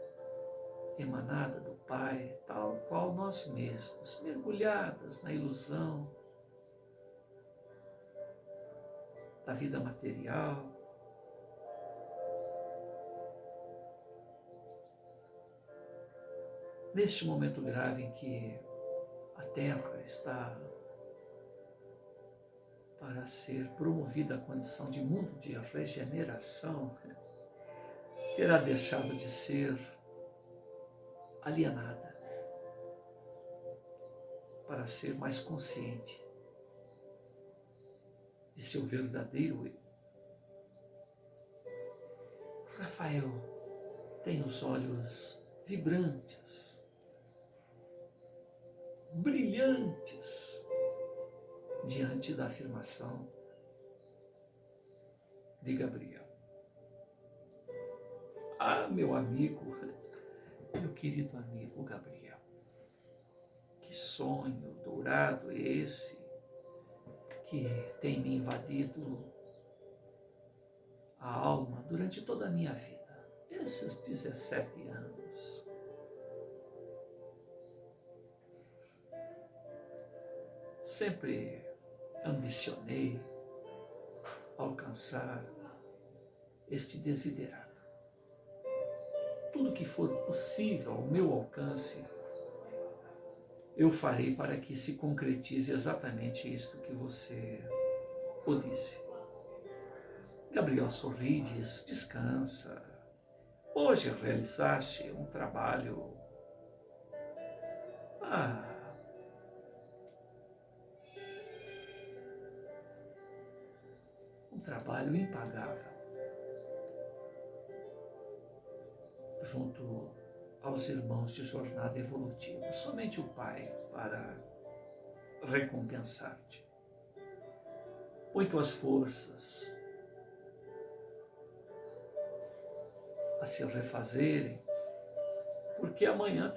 emanada do Pai, tal qual nós mesmos, mergulhadas na ilusão da vida material, neste momento grave em que a Terra está para ser promovida à condição de mundo de regeneração, terá deixado de ser alienada para ser mais consciente de seu verdadeiro eu. Rafael tem os olhos vibrantes, brilhantes, diante da afirmação de Gabriel. Ah, meu amigo, meu querido amigo Gabriel, que sonho dourado é esse que tem me invadido a alma durante toda a minha vida, esses 17 anos. Sempre ambicionei alcançar este desiderato. Tudo que for possível ao meu alcance, eu farei para que se concretize exatamente isto que você o disse. Gabriel sorri e diz: descansa. Hoje realizaste um trabalho um trabalho impagável junto aos irmãos de jornada evolutiva. Somente o Pai para recompensar-te. Põe tuas forças a se refazerem, porque amanhã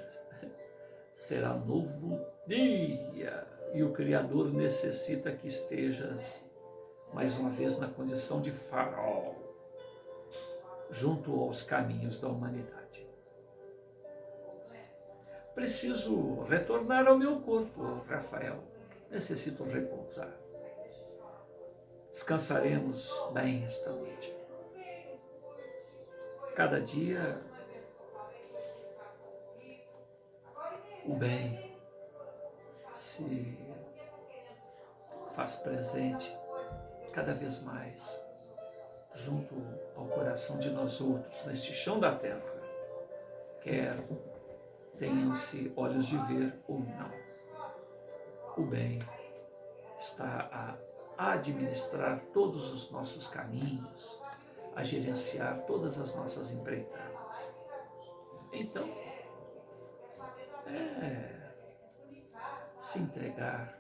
será novo dia e o Criador necessita que estejas mais uma vez na condição de farol junto aos caminhos da humanidade. Preciso retornar ao meu corpo, Rafael. Necessito repousar. Descansaremos bem esta noite. Cada dia, o bem se faz presente cada vez mais junto ao coração de nós outros, neste chão da terra, quer tenham-se olhos de ver ou não. O bem está a administrar todos os nossos caminhos, a gerenciar todas as nossas empreitadas. Então, se entregar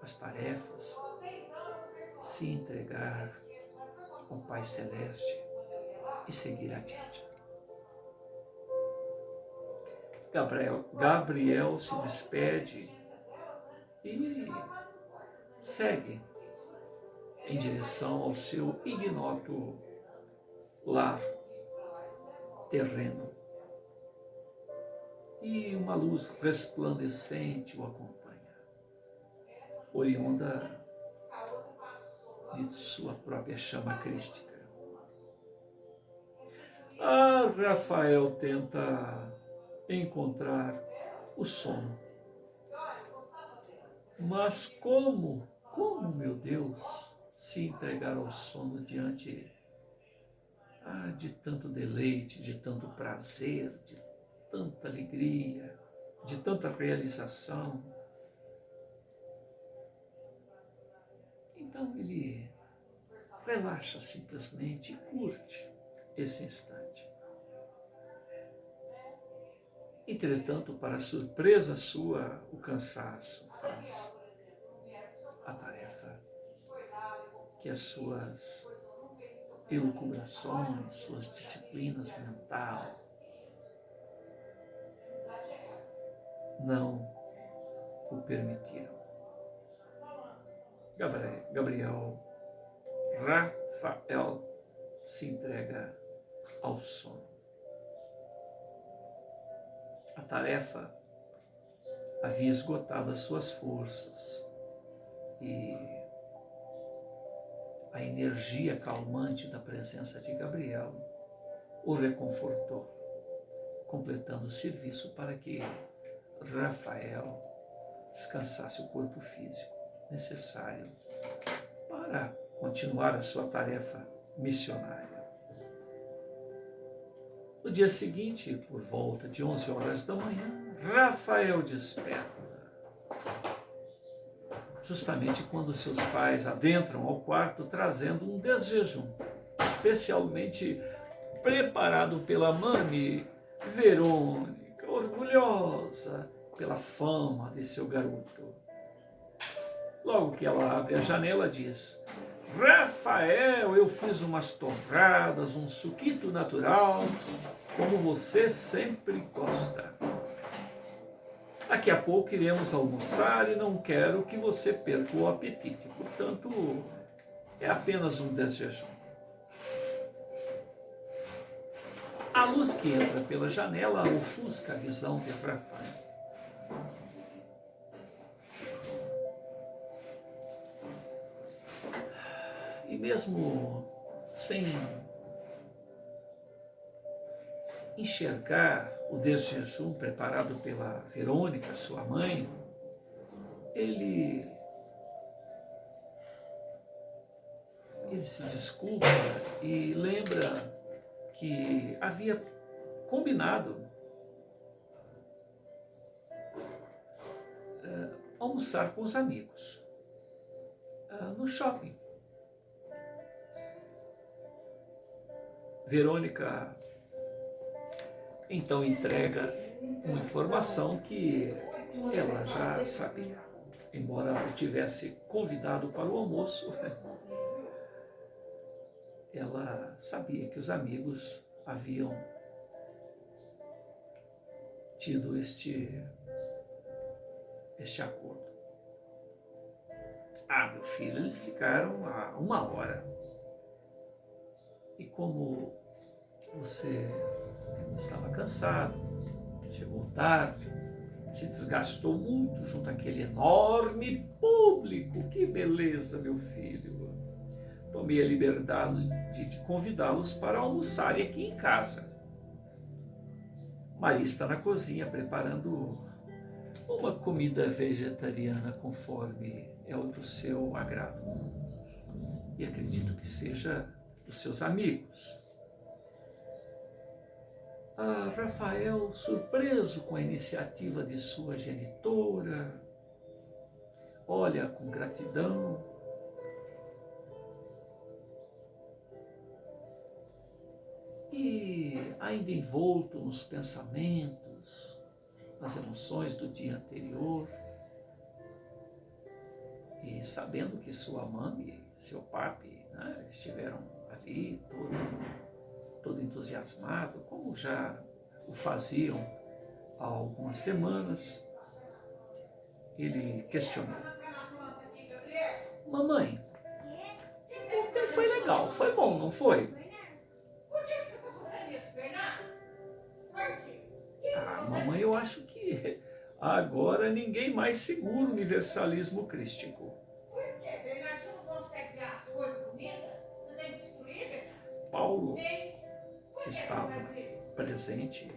às tarefas, se entregar ao Pai Celeste e seguir adiante. Gabriel se despede e segue em direção ao seu ignoto lar terreno. E uma luz resplandecente o acompanha, oriunda de sua própria chama crística. Rafael tenta encontrar o sono. Mas como, meu Deus, se entregar ao sono diante de tanto deleite, de tanto prazer, de tanta alegria, de tanta realização? Então ele relaxa simplesmente e curte esse instante. Entretanto, para surpresa sua, o cansaço faz a tarefa que as suas elucubrações, suas disciplinas mentais não o permitiram. Gabriel Rafael se entrega ao sono. A tarefa havia esgotado as suas forças e a energia calmante da presença de Gabriel o reconfortou, completando o serviço para que Rafael descansasse o corpo físico necessário para continuar a sua tarefa missionária. No dia seguinte, por volta de 11 horas da manhã, Rafael desperta. Justamente quando seus pais adentram ao quarto trazendo um desjejum, especialmente preparado pela mãe Verônica, orgulhosa pela fama de seu garoto. Logo que ela abre a janela, diz: Rafael, eu fiz umas torradas, um suquito natural, como você sempre gosta. Daqui a pouco iremos almoçar e não quero que você perca o apetite. Portanto, é apenas um desjejum. A luz que entra pela janela ofusca a visão de Rafael. E mesmo sem enxergar o desjejum preparado pela Verônica, sua mãe, ele se desculpa e lembra que havia combinado almoçar com os amigos no shopping. Verônica então entrega uma informação que ela já sabia. Embora o tivesse convidado para o almoço, ela sabia que os amigos haviam tido este acordo. Meu filho, eles ficaram há 1 hora. E como você estava cansado, chegou tarde, se desgastou muito junto àquele enorme público. Que beleza, meu filho. Tomei a liberdade de convidá-los para almoçarem aqui em casa. Maria está na cozinha preparando uma comida vegetariana conforme é o do seu agrado. E acredito que seja dos seus amigos. Rafael, surpreso com a iniciativa de sua genitora, olha com gratidão. E ainda envolto nos pensamentos, nas emoções do dia anterior, e sabendo que sua mãe e seu papi estiveram ali, todo entusiasmado, como já o faziam há algumas semanas, ele questionou: mamãe, ontem foi legal, foi bom, não foi? Por que você está fazendo isso, Bernardo? Por quê? Mamãe, eu acho que agora ninguém mais segura o universalismo crístico. Por quê, Bernardo? Você não consegue ver as coisas bonitas? Você tem que destruir, Bernardo? Paulo, Ei, por que que estava você faz isso? presente,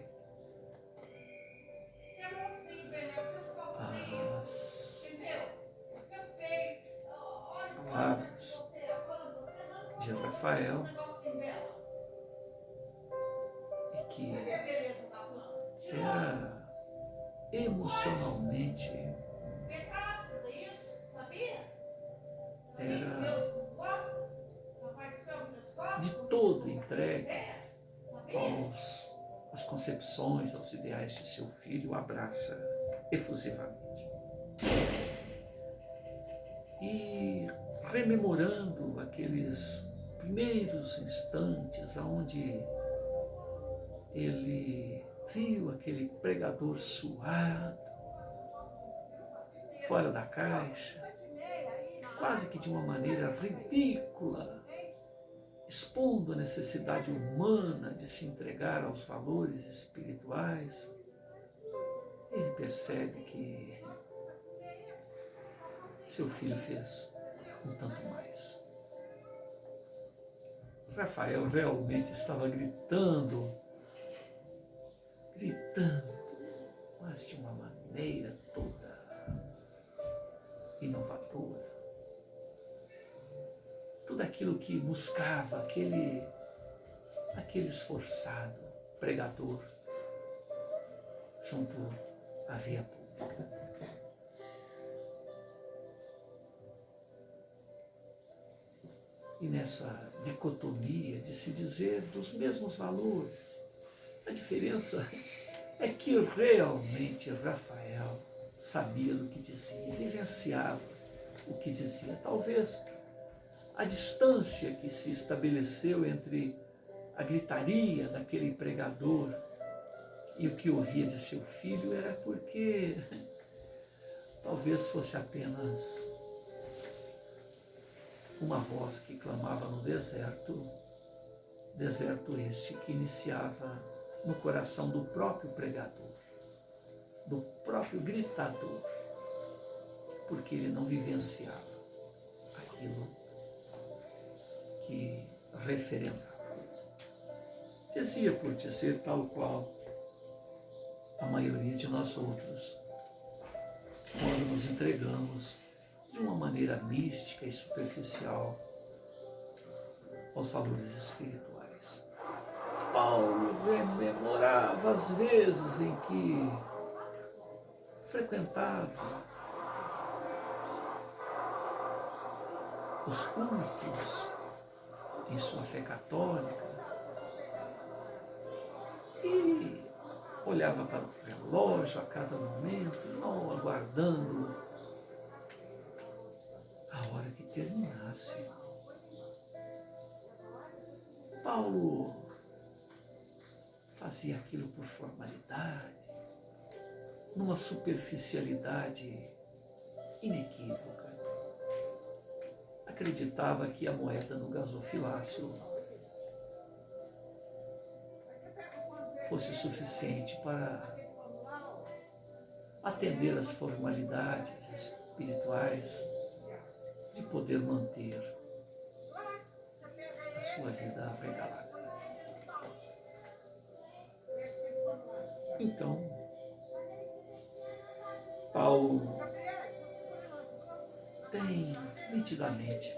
de Rafael negocinho dela. e que Cadê a beleza da planta? Tirou. era emocionalmente, Pecado fazer isso, sabia? Sabia que era Deus não gosta? Papai do céu muitas costas. de quando todo você entregue sabia? às concepções, aos ideais de seu filho, o abraça efusivamente. E rememorando aqueles primeiros instantes onde ele viu aquele pregador suado, fora da caixa, quase que de uma maneira ridícula, expondo a necessidade humana de se entregar aos valores espirituais, ele percebe que seu filho fez um tanto mais. Rafael realmente estava gritando, mas de uma maneira toda inovadora. Tudo aquilo que buscava aquele esforçado pregador junto à via pública. E nessa dicotomia de se dizer dos mesmos valores, a diferença é que realmente Rafael sabia do que dizia, vivenciava o que dizia. Talvez a distância que se estabeleceu entre a gritaria daquele pregador e o que ouvia de seu filho era porque talvez fosse apenas uma voz que clamava no deserto este que iniciava no coração do próprio pregador, do próprio gritador, porque ele não vivenciava aquilo que referendava. Dizia por dizer, tal qual a maioria de nós outros, quando nos entregamos de uma maneira mística e superficial aos valores espirituais. Paulo rememorava as vezes em que frequentava os cultos em sua fé católica e olhava para o relógio a cada momento, não aguardando a hora que terminasse. Paulo fazia aquilo por formalidade, numa superficialidade inequívoca. Acreditava que a moeda no gasofilácio fosse suficiente para atender às formalidades espirituais de poder manter a sua vida regalada. Então, Paulo tem nitidamente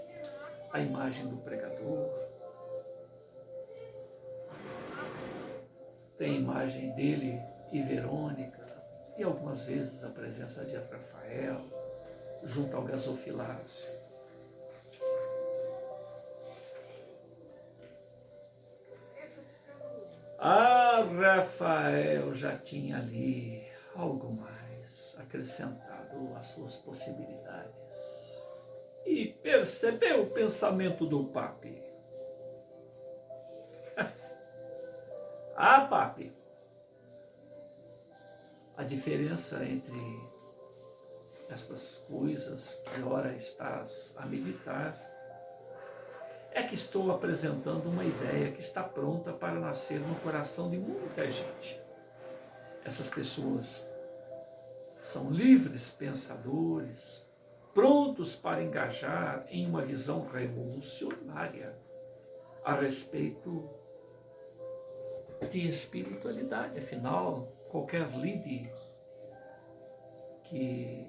a imagem do pregador, tem a imagem dele e Verônica, e algumas vezes a presença de Rafael junto ao gasofilácio. Rafael já tinha ali algo mais acrescentado às suas possibilidades. E percebeu o pensamento do papi. Papi, a diferença entre estas coisas que ora estás a meditar é que estou apresentando uma ideia que está pronta para nascer no coração de muita gente. Essas pessoas são livres pensadores, prontos para engajar em uma visão revolucionária a respeito de espiritualidade. Afinal, qualquer líder que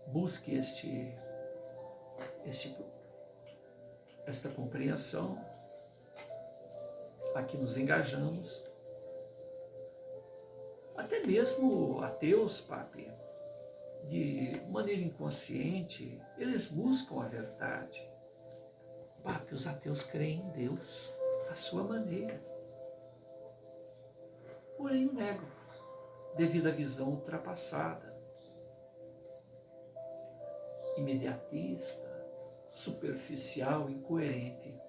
busque esta compreensão, a que nos engajamos, até mesmo ateus, Papi, de maneira inconsciente, eles buscam a verdade. Papi, os ateus creem em Deus, à sua maneira. Porém o negam, devido à visão ultrapassada, imediatista, superficial, incoerente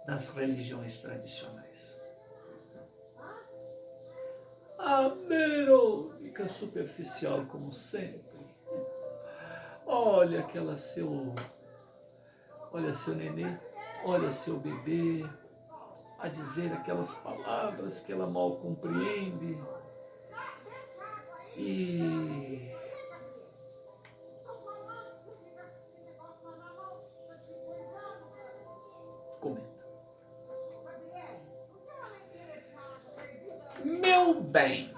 das religiões tradicionais. A Verônica superficial como sempre. Olha seu nenê, olha seu bebê, a dizer aquelas palavras que ela mal compreende. E comenta. Meu bem,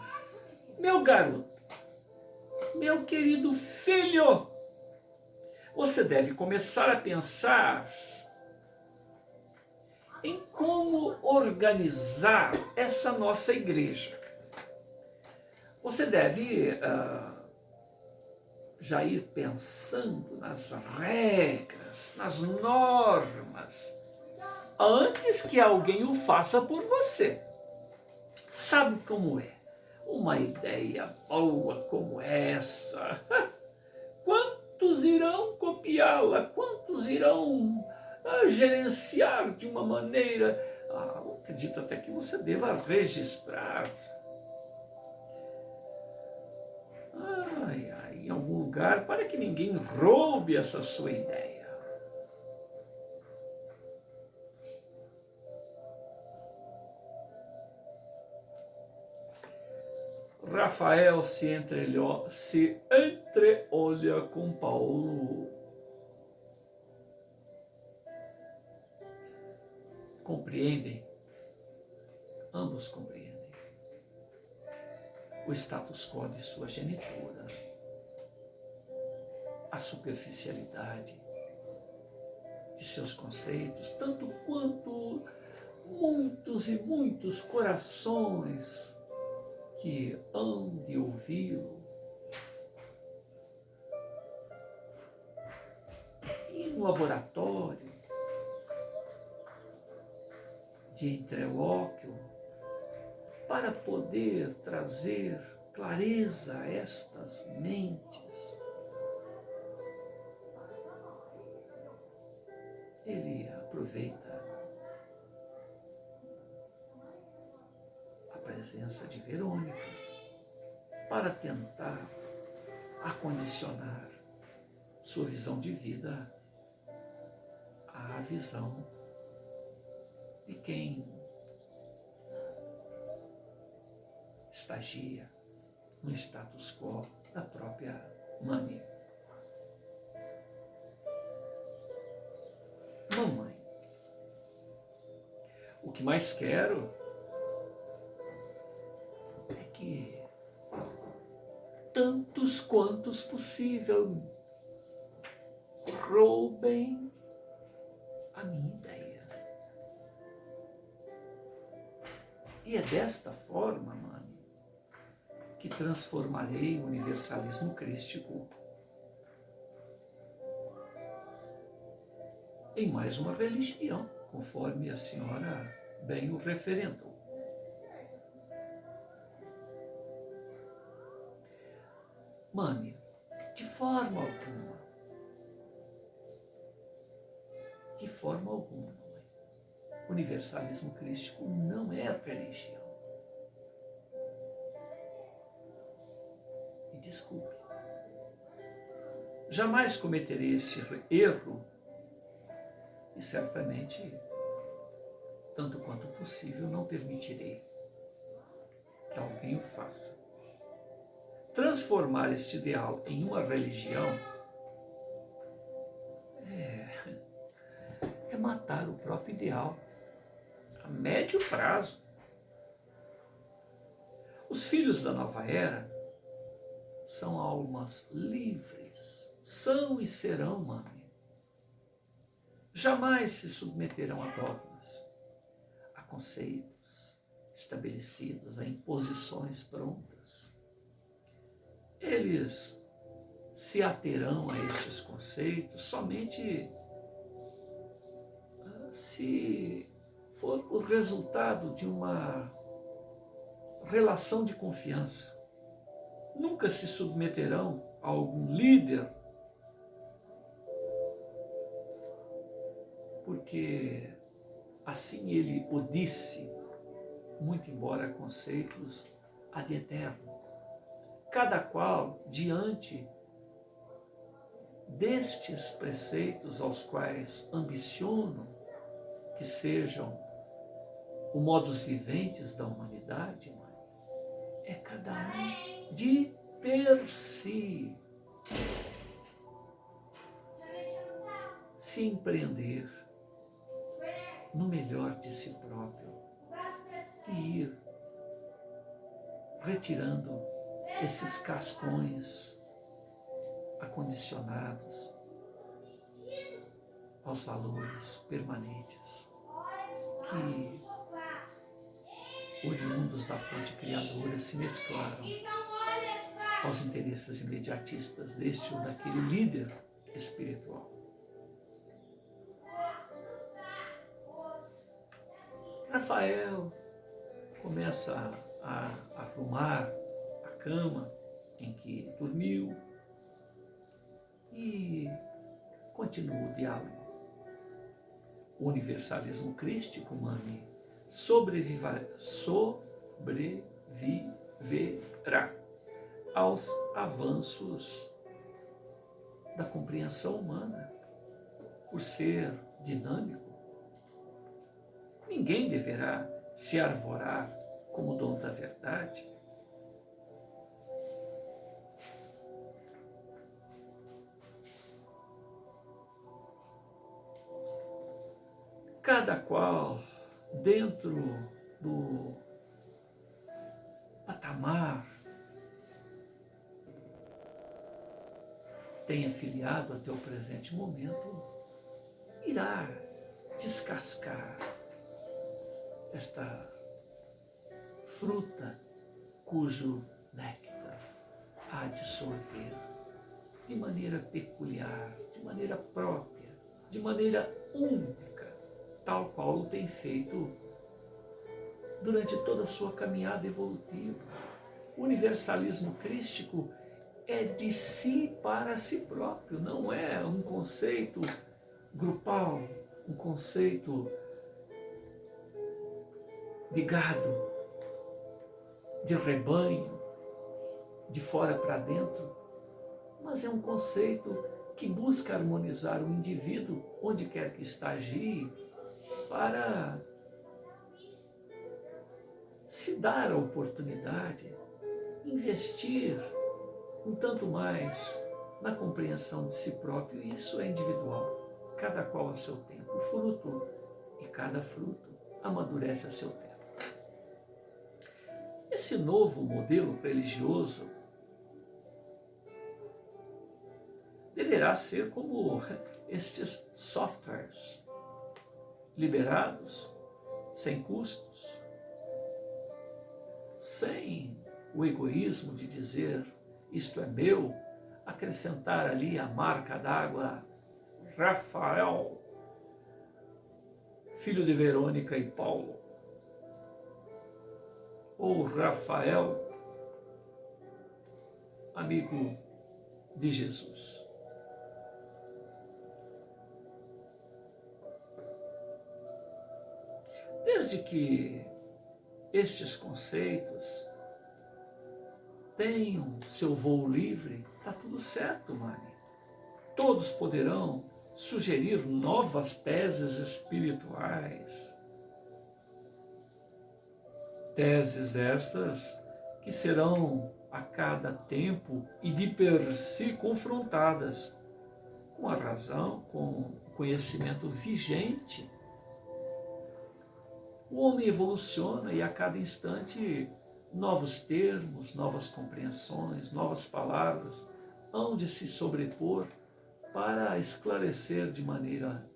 meu garoto, meu querido filho, você deve começar a pensar em como organizar essa nossa igreja. Você deve já ir pensando nas regras, nas normas, antes que alguém o faça por você. Sabe como é? Uma ideia boa como essa, quantos irão copiá-la? Quantos irão gerenciar de uma maneira? Eu acredito até que você deva registrar. Em algum lugar, para que ninguém roube essa sua ideia. Rafael se entreolha com Paulo. Compreendem? Ambos compreendem o status quo de sua genitora, a superficialidade de seus conceitos, tanto quanto muitos e muitos corações que hão de ouvi-lo. E um laboratório de entrelóquio para poder trazer clareza a estas mentes. Ele aproveita a presença de Verônica para tentar acondicionar sua visão de vida à visão de quem estagia no status quo da própria mãe. Mamãe, o que mais quero é que tantos quantos possível roubem a minha ideia. E é desta forma, mãe, que transformarei o universalismo crístico em mais uma religião, conforme a senhora bem o referendou. Mãe, de forma alguma, mãe, o universalismo crístico não é religião. Me desculpe. Jamais cometerei esse erro e certamente, tanto quanto possível, não permitirei que alguém o faça. Transformar este ideal em uma religião é matar o próprio ideal a médio prazo. Os filhos da nova era são almas livres, são e serão, mãe. jamais se submeterão a dogmas, a conceitos estabelecidos, a imposições prontas. Eles se aterão a estes conceitos somente se for o resultado de uma relação de confiança. Nunca se submeterão a algum líder, porque assim ele o disse, muito embora conceitos ad eterno. Cada qual diante destes preceitos aos quais ambicionam que sejam o modus viventes da humanidade, mãe, é cada um de per si se empreender no melhor de si próprio e ir retirando esses cascões acondicionados aos valores permanentes que, oriundos da fonte criadora, se mesclaram aos interesses imediatistas deste ou daquele líder espiritual. Rafael começa a arrumar a cama em que dormiu e continua o diálogo. O universalismo crístico, mami, sobreviverá aos avanços da compreensão humana, por ser dinâmico. Ninguém deverá se arvorar como dono da verdade. Cada qual dentro do patamar tenha filiado até o presente momento, irá descascar esta fruta cujo néctar há de sorver de maneira peculiar, de maneira própria, de maneira única, tal qual o tem feito durante toda a sua caminhada evolutiva. O universalismo crístico é de si para si próprio, não é um conceito grupal, um conceito de gado, de rebanho, de fora para dentro, mas é um conceito que busca harmonizar o indivíduo onde quer que estagie para se dar a oportunidade, investir um tanto mais na compreensão de si próprio. E isso é individual, cada qual a seu tempo. O fruto, e cada fruto amadurece a seu tempo. Esse novo modelo religioso deverá ser como estes softwares liberados, sem custos, sem o egoísmo de dizer isto é meu, acrescentar ali a marca d'água Rafael, filho de Verônica e Paulo, ou Rafael, amigo de Jesus. Desde que estes conceitos tenham seu voo livre, está tudo certo, Mari. Todos poderão sugerir novas teses espirituais. Teses estas que serão a cada tempo e de per si confrontadas com a razão, com o conhecimento vigente. O homem evoluciona e a cada instante novos termos, novas compreensões, novas palavras hão de se sobrepor para esclarecer de maneira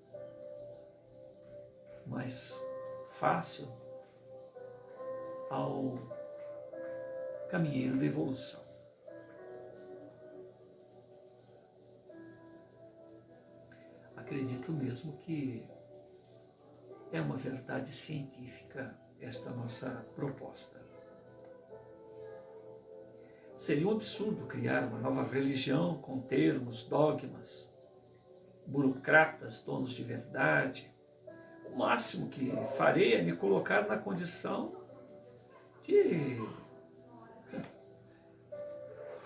mais fácil ao caminheiro da evolução. Acredito mesmo que é uma verdade científica esta nossa proposta. Seria um absurdo criar uma nova religião com termos, dogmas, burocratas, donos de verdade. O máximo que farei é me colocar na condição de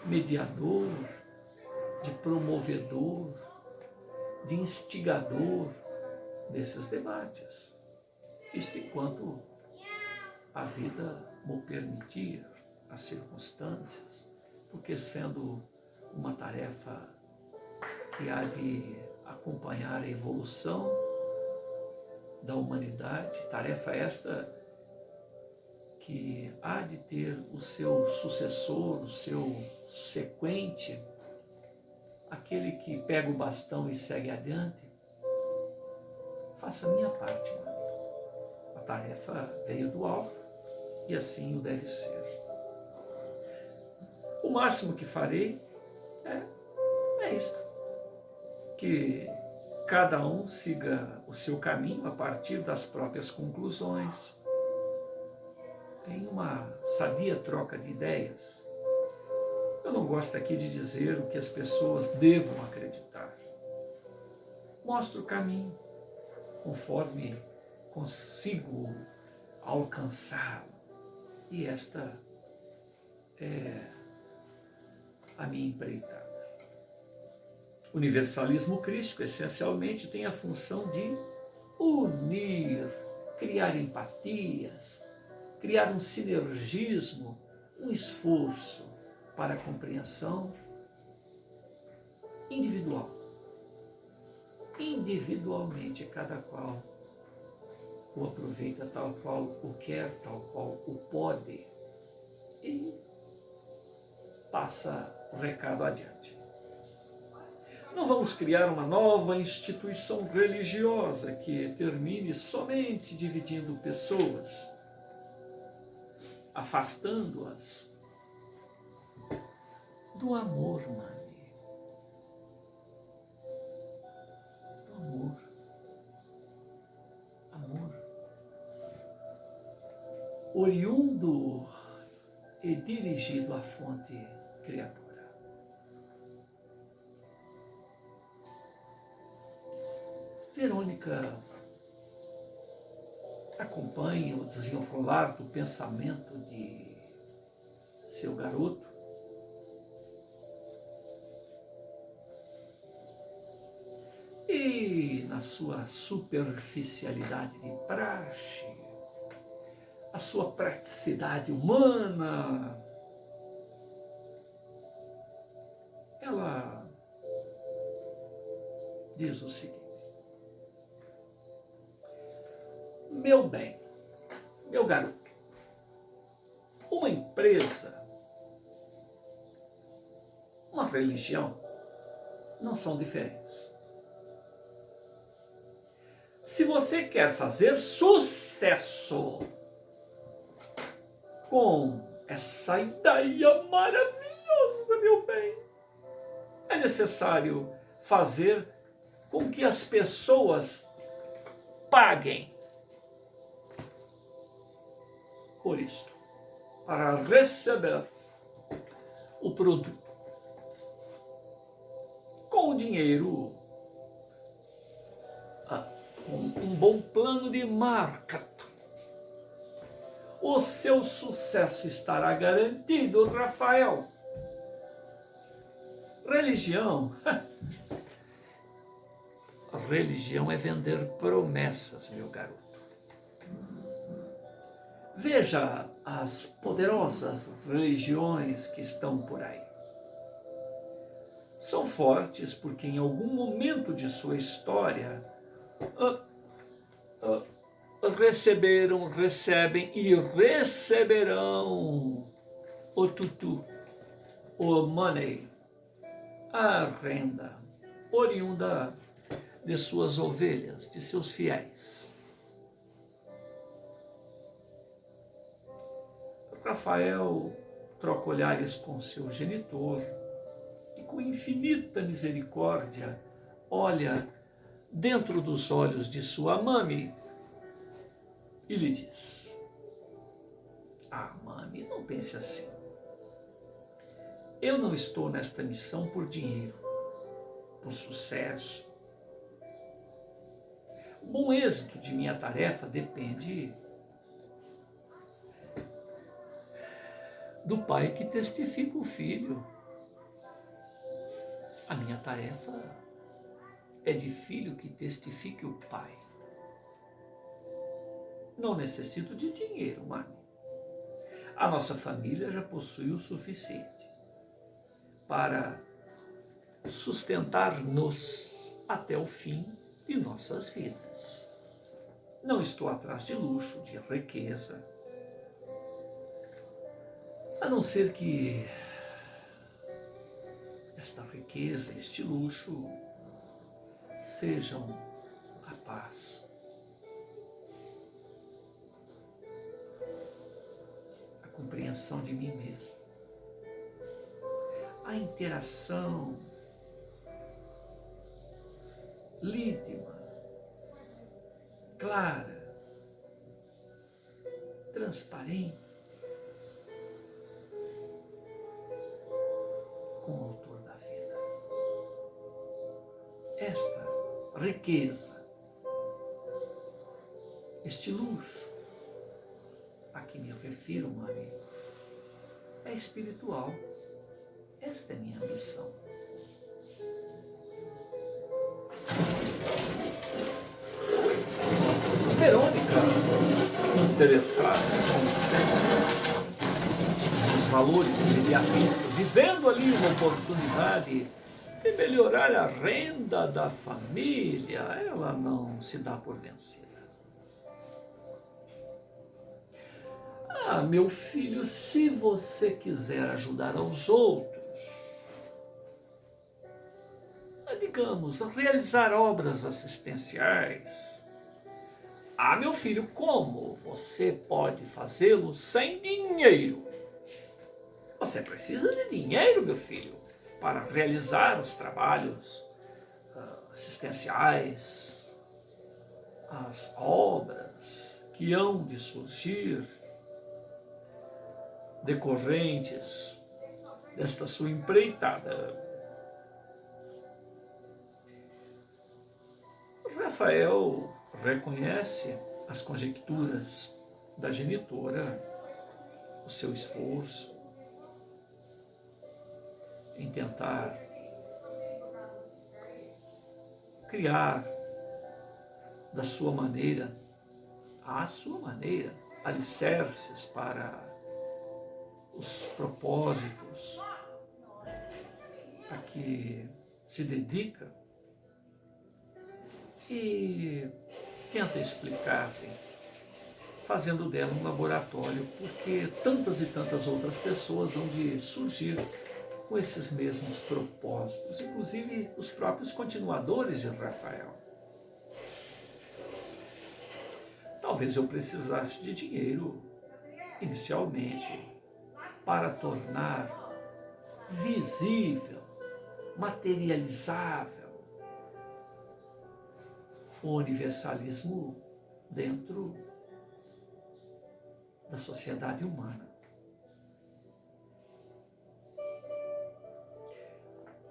mediador, de promovedor, de instigador desses debates. Isto enquanto a vida me permitir, as circunstâncias, porque sendo uma tarefa que há de acompanhar a evolução da humanidade, tarefa esta que há de ter o seu sucessor, o seu sequente, aquele que pega o bastão e segue adiante. Faça a minha parte, mano. A tarefa veio do alto e assim o deve ser. O máximo que farei é isto, que cada um siga o seu caminho a partir das próprias conclusões, em uma sadia troca de ideias. Eu não gosto aqui de dizer o que as pessoas devam acreditar. Mostro o caminho, conforme consigo alcançá-lo. E esta é a minha empreitada. O universalismo crístico, essencialmente, tem a função de unir, criar empatias, criar um sinergismo, um esforço para a compreensão individual. Individualmente, cada qual o aproveita tal qual o quer, tal qual o pode, e passa o recado adiante. Não vamos criar uma nova instituição religiosa que termine somente dividindo pessoas, afastando-as do amor, Mani. Do amor. Amor. Oriundo e dirigido à fonte criadora. Verônica acompanha o desenrolar do pensamento de seu garoto. E na sua superficialidade de praxe, a sua praticidade humana, ela diz o seguinte: meu bem, meu garoto, uma empresa, uma religião não são diferentes. Se você quer fazer sucesso com essa ideia maravilhosa, meu bem, é necessário fazer com que as pessoas paguem por isto, para receber o produto. Com o dinheiro, um bom plano de marketing, o seu sucesso estará garantido, Rafael. Religião, religião é vender promessas, meu garoto. Veja as poderosas religiões que estão por aí. São fortes porque em algum momento de sua história receberam, recebem e receberão o tutu, o money, a renda oriunda de suas ovelhas, de seus fiéis. Rafael troca olhares com seu genitor e com infinita misericórdia olha dentro dos olhos de sua mami e lhe diz: "Ah, mami, não pense assim. Eu não estou nesta missão por dinheiro, por sucesso. O bom êxito de minha tarefa depende do pai que testifica o filho. A minha tarefa é de filho que testifique o pai. Não necessito de dinheiro, mãe. A nossa família já possui o suficiente para sustentar-nos até o fim de nossas vidas. Não estou atrás de luxo, de riqueza, a não ser que esta riqueza, este luxo, sejam a paz, a compreensão de mim mesmo, a interação íntima, clara, transparente com o autor da vida. Esta riqueza, este luxo a que me refiro, Maria, é espiritual. Esta é minha missão. Verônica, interessada, como sempre, nos valores imediatistas, e vendo ali uma oportunidade de melhorar a renda da família, ela não se dá por vencida. Ah, meu filho, se você quiser ajudar aos outros, digamos, realizar obras assistenciais. Ah, meu filho, como você pode fazê-lo sem dinheiro? Você precisa de dinheiro, meu filho, para realizar os trabalhos assistenciais, as obras que hão de surgir decorrentes desta sua empreitada. Rafael reconhece as conjecturas da genitora, o seu esforço em tentar criar da sua maneira, à sua maneira, alicerces para os propósitos a que se dedica, e tenta explicar-lhe, fazendo dela um laboratório, porque tantas e tantas outras pessoas vão de surgir com esses mesmos propósitos, inclusive os próprios continuadores de Rafael. Talvez eu precisasse de dinheiro, inicialmente, para tornar visível, materializável o universalismo dentro da sociedade humana.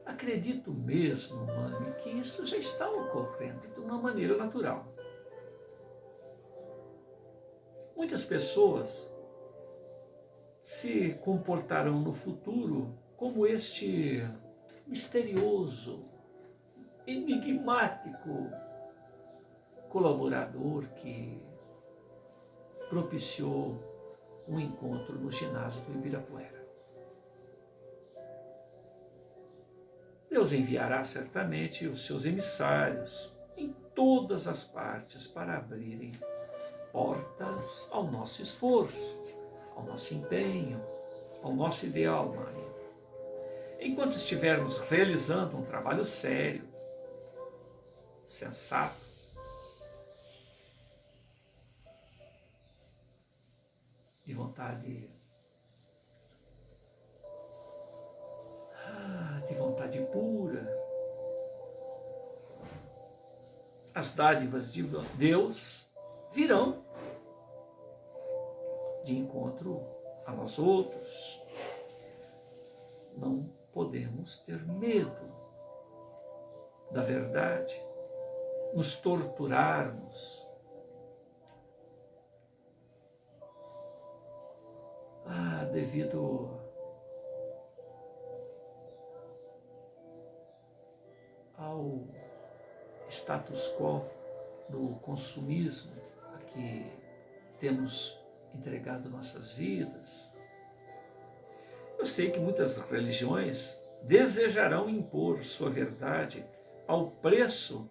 Acredito mesmo, mãe, que isso já está ocorrendo de uma maneira natural. Muitas pessoas se comportarão no futuro como este misterioso, enigmático colaborador que propiciou um encontro no ginásio do Ibirapuera. Deus enviará certamente os seus emissários em todas as partes para abrirem portas ao nosso esforço, ao nosso empenho, ao nosso ideal, Maria. Enquanto estivermos realizando um trabalho sério, sensato, de vontade pura, as dádivas de Deus virão de encontro a nós outros. Não podemos ter medo da verdade, nos torturarmos. Devido ao status quo do consumismo a que temos entregado nossas vidas. Eu sei que muitas religiões desejarão impor sua verdade ao preço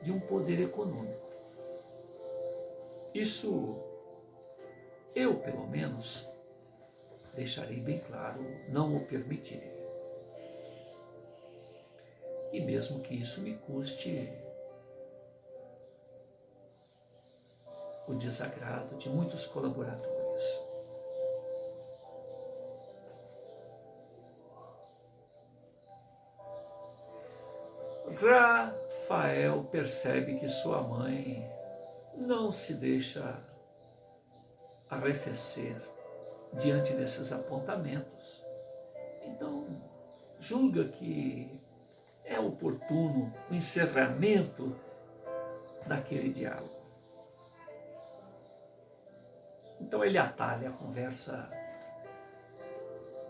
de um poder econômico. Isso, eu pelo menos, deixarei bem claro, não o permitirei. E mesmo que isso me custe o desagrado de muitos colaboradores. Rafael percebe que sua mãe não se deixa arrefecer diante desses apontamentos. Então, julga que é oportuno o encerramento daquele diálogo. Então ele atalha a conversa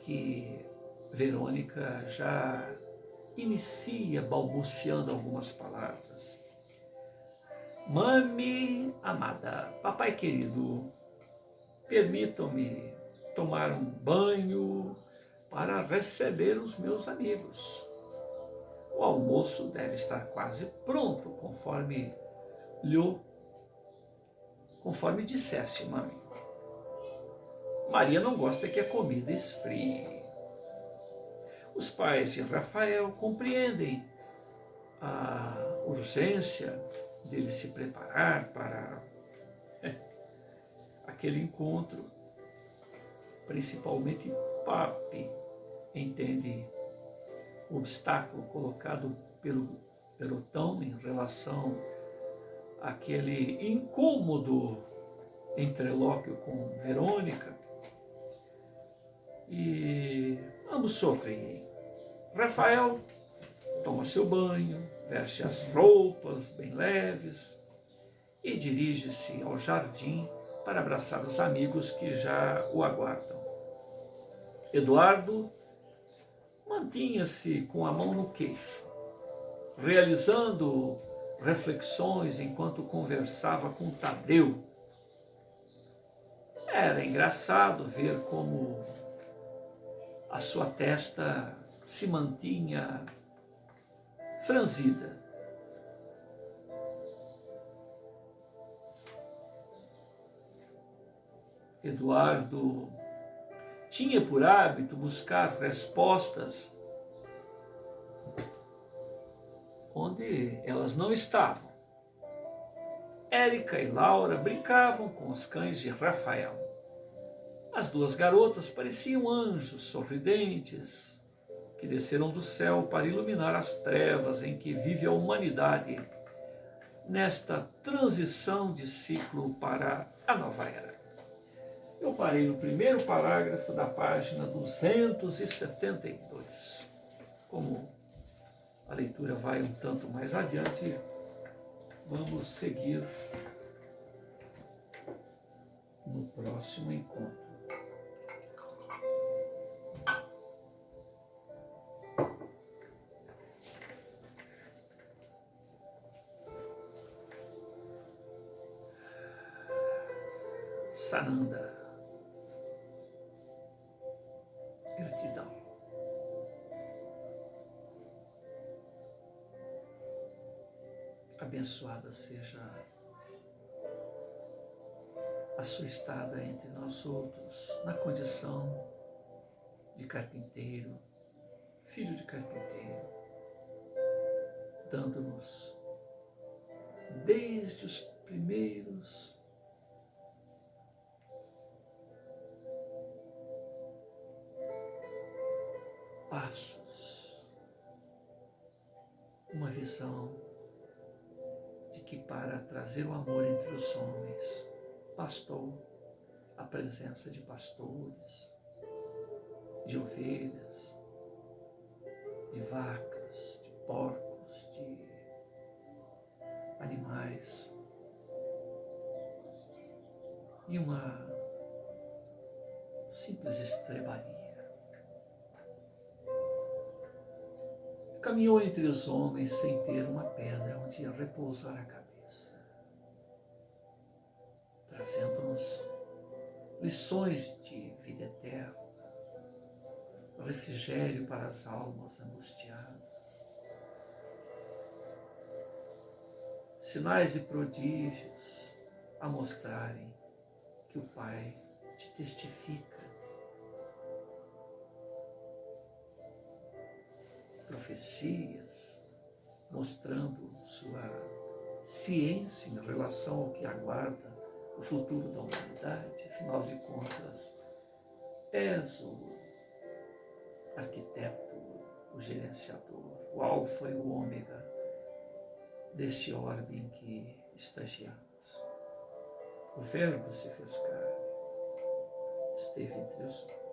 que Verônica já inicia balbuciando algumas palavras. Mami amada, papai querido, permitam-me tomar um banho para receber os meus amigos. O almoço deve estar quase pronto, conforme disseste, mami. Maria não gosta que a comida esfrie. Os pais de Rafael compreendem a urgência dele se preparar para aquele encontro. Principalmente Papi entende o obstáculo colocado pelo pelotão em relação àquele incômodo entrelóquio com Verônica. E ambos sorriem. Rafael toma seu banho, veste as roupas bem leves e dirige-se ao jardim para abraçar os amigos que já o aguardam. Eduardo mantinha-se com a mão no queixo, realizando reflexões enquanto conversava com Tadeu. Era engraçado ver como a sua testa se mantinha franzida. Eduardo tinha por hábito buscar respostas onde elas não estavam. Érica e Laura brincavam com os cães de Rafael. As duas garotas pareciam anjos sorridentes que desceram do céu para iluminar as trevas em que vive a humanidade nesta transição de ciclo para a nova era. Eu parei no primeiro parágrafo da página 272. Como a leitura vai um tanto mais adiante, vamos seguir no próximo encontro. Sananda. Gratidão. Abençoada seja a sua estada entre nós outros, na condição de carpinteiro, filho de carpinteiro, dando-nos desde os primeiros passos visão de que para trazer o amor entre os homens bastou a presença de pastores, de ovelhas, de vacas, de porcos, de animais, e uma simples estrebaria. Caminhou entre os homens sem ter uma pedra onde repousar a cabeça, trazendo-nos lições de vida eterna, refrigério para as almas angustiadas, sinais e prodígios a mostrarem que o Pai te testifica, profecias mostrando sua ciência em relação ao que aguarda o futuro da humanidade. Afinal de contas, és o arquiteto, o gerenciador, o alfa e o ômega deste orbe em que estagiamos. O Verbo se fez carne, esteve entre os homens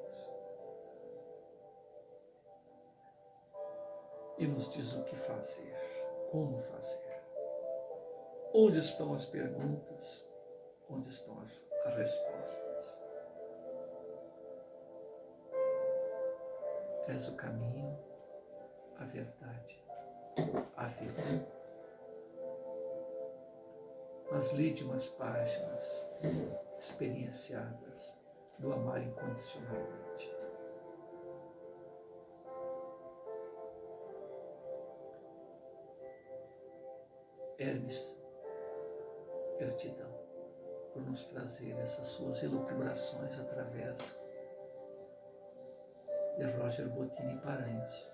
e nos diz o que fazer, como fazer. Onde estão as perguntas? Onde estão as respostas? És o caminho, a verdade, a vida. Nas lídimas páginas experienciadas do amar incondicionalmente. Hermes, gratidão por nos trazer essas suas elucubrações através de Roger Bottini Paranhos.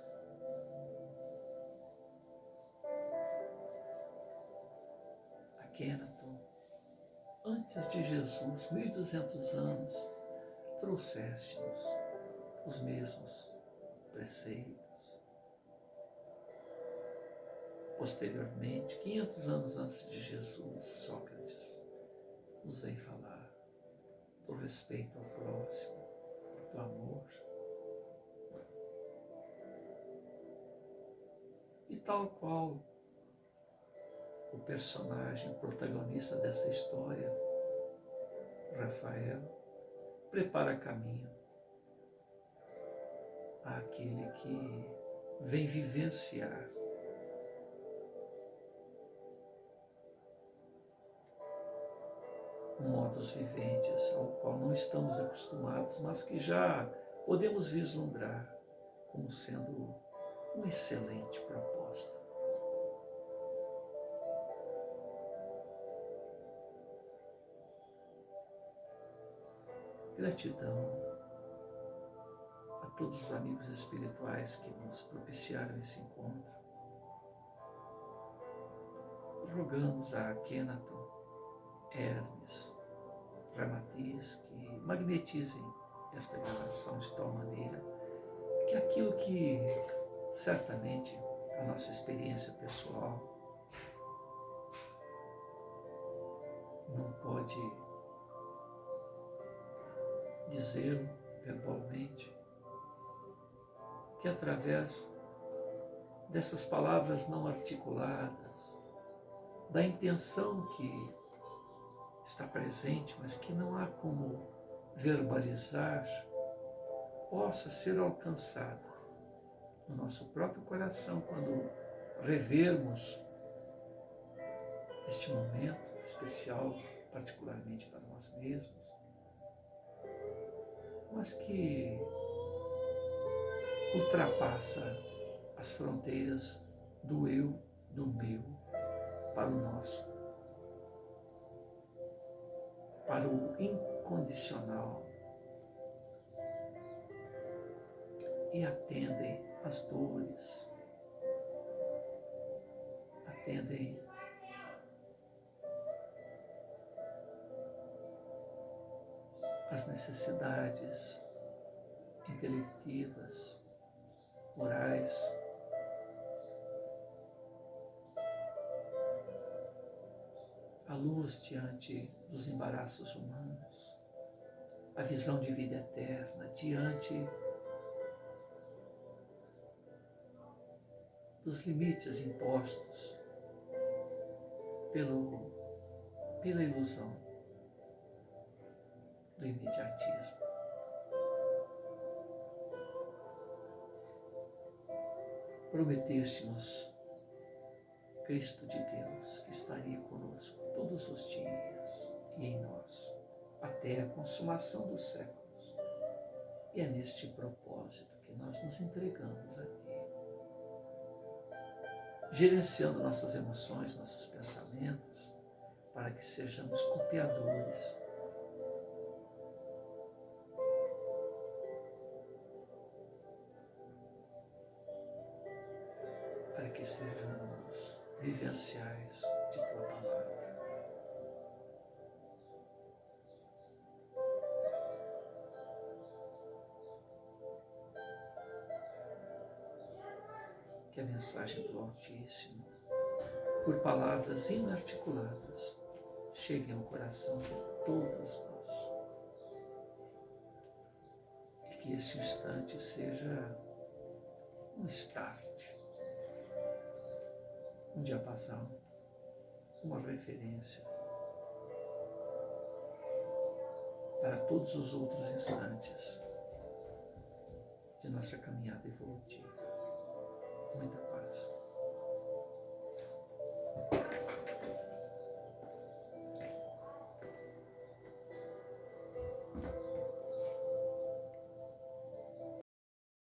Akhenaton, antes de Jesus, 1200 anos, trouxeste-nos os mesmos preceitos. Posteriormente, 500 anos antes de Jesus, Sócrates nos vem falar do respeito ao próximo, do amor. E tal qual o personagem, o protagonista dessa história, Rafael, prepara caminho àquele que vem vivenciar modos viventes ao qual não estamos acostumados, mas que já podemos vislumbrar como sendo uma excelente proposta. Gratidão a todos os amigos espirituais que nos propiciaram esse encontro. Rogamos a Akhenaton, Hermes, Ramatiz, que magnetizem esta gravação de tal maneira que aquilo que certamente a nossa experiência pessoal não pode dizer verbalmente, que através dessas palavras não articuladas, da intenção que está presente, mas que não há como verbalizar, possa ser alcançada no nosso próprio coração quando revermos este momento especial, particularmente para nós mesmos, mas que ultrapassa as fronteiras do eu, do meu, para o nosso, para o incondicional, e atendem as dores, atendem as necessidades intelectivas, morais, luz diante dos embaraços humanos, a visão de vida eterna diante dos limites impostos pela ilusão do imediatismo. Prometeste-nos, Cristo de Deus, que estaria conosco todos os dias e em nós, até a consumação dos séculos. E é neste propósito que nós nos entregamos a Ti, gerenciando nossas emoções, nossos pensamentos, para que sejamos copiadores para que sejamos vivenciais de Tua palavra. Que a mensagem do Altíssimo, por palavras inarticuladas, chegue ao coração de todos nós. E que este instante seja um start, um diapasão, uma referência para todos os outros instantes de nossa caminhada evolutiva. Muita paz.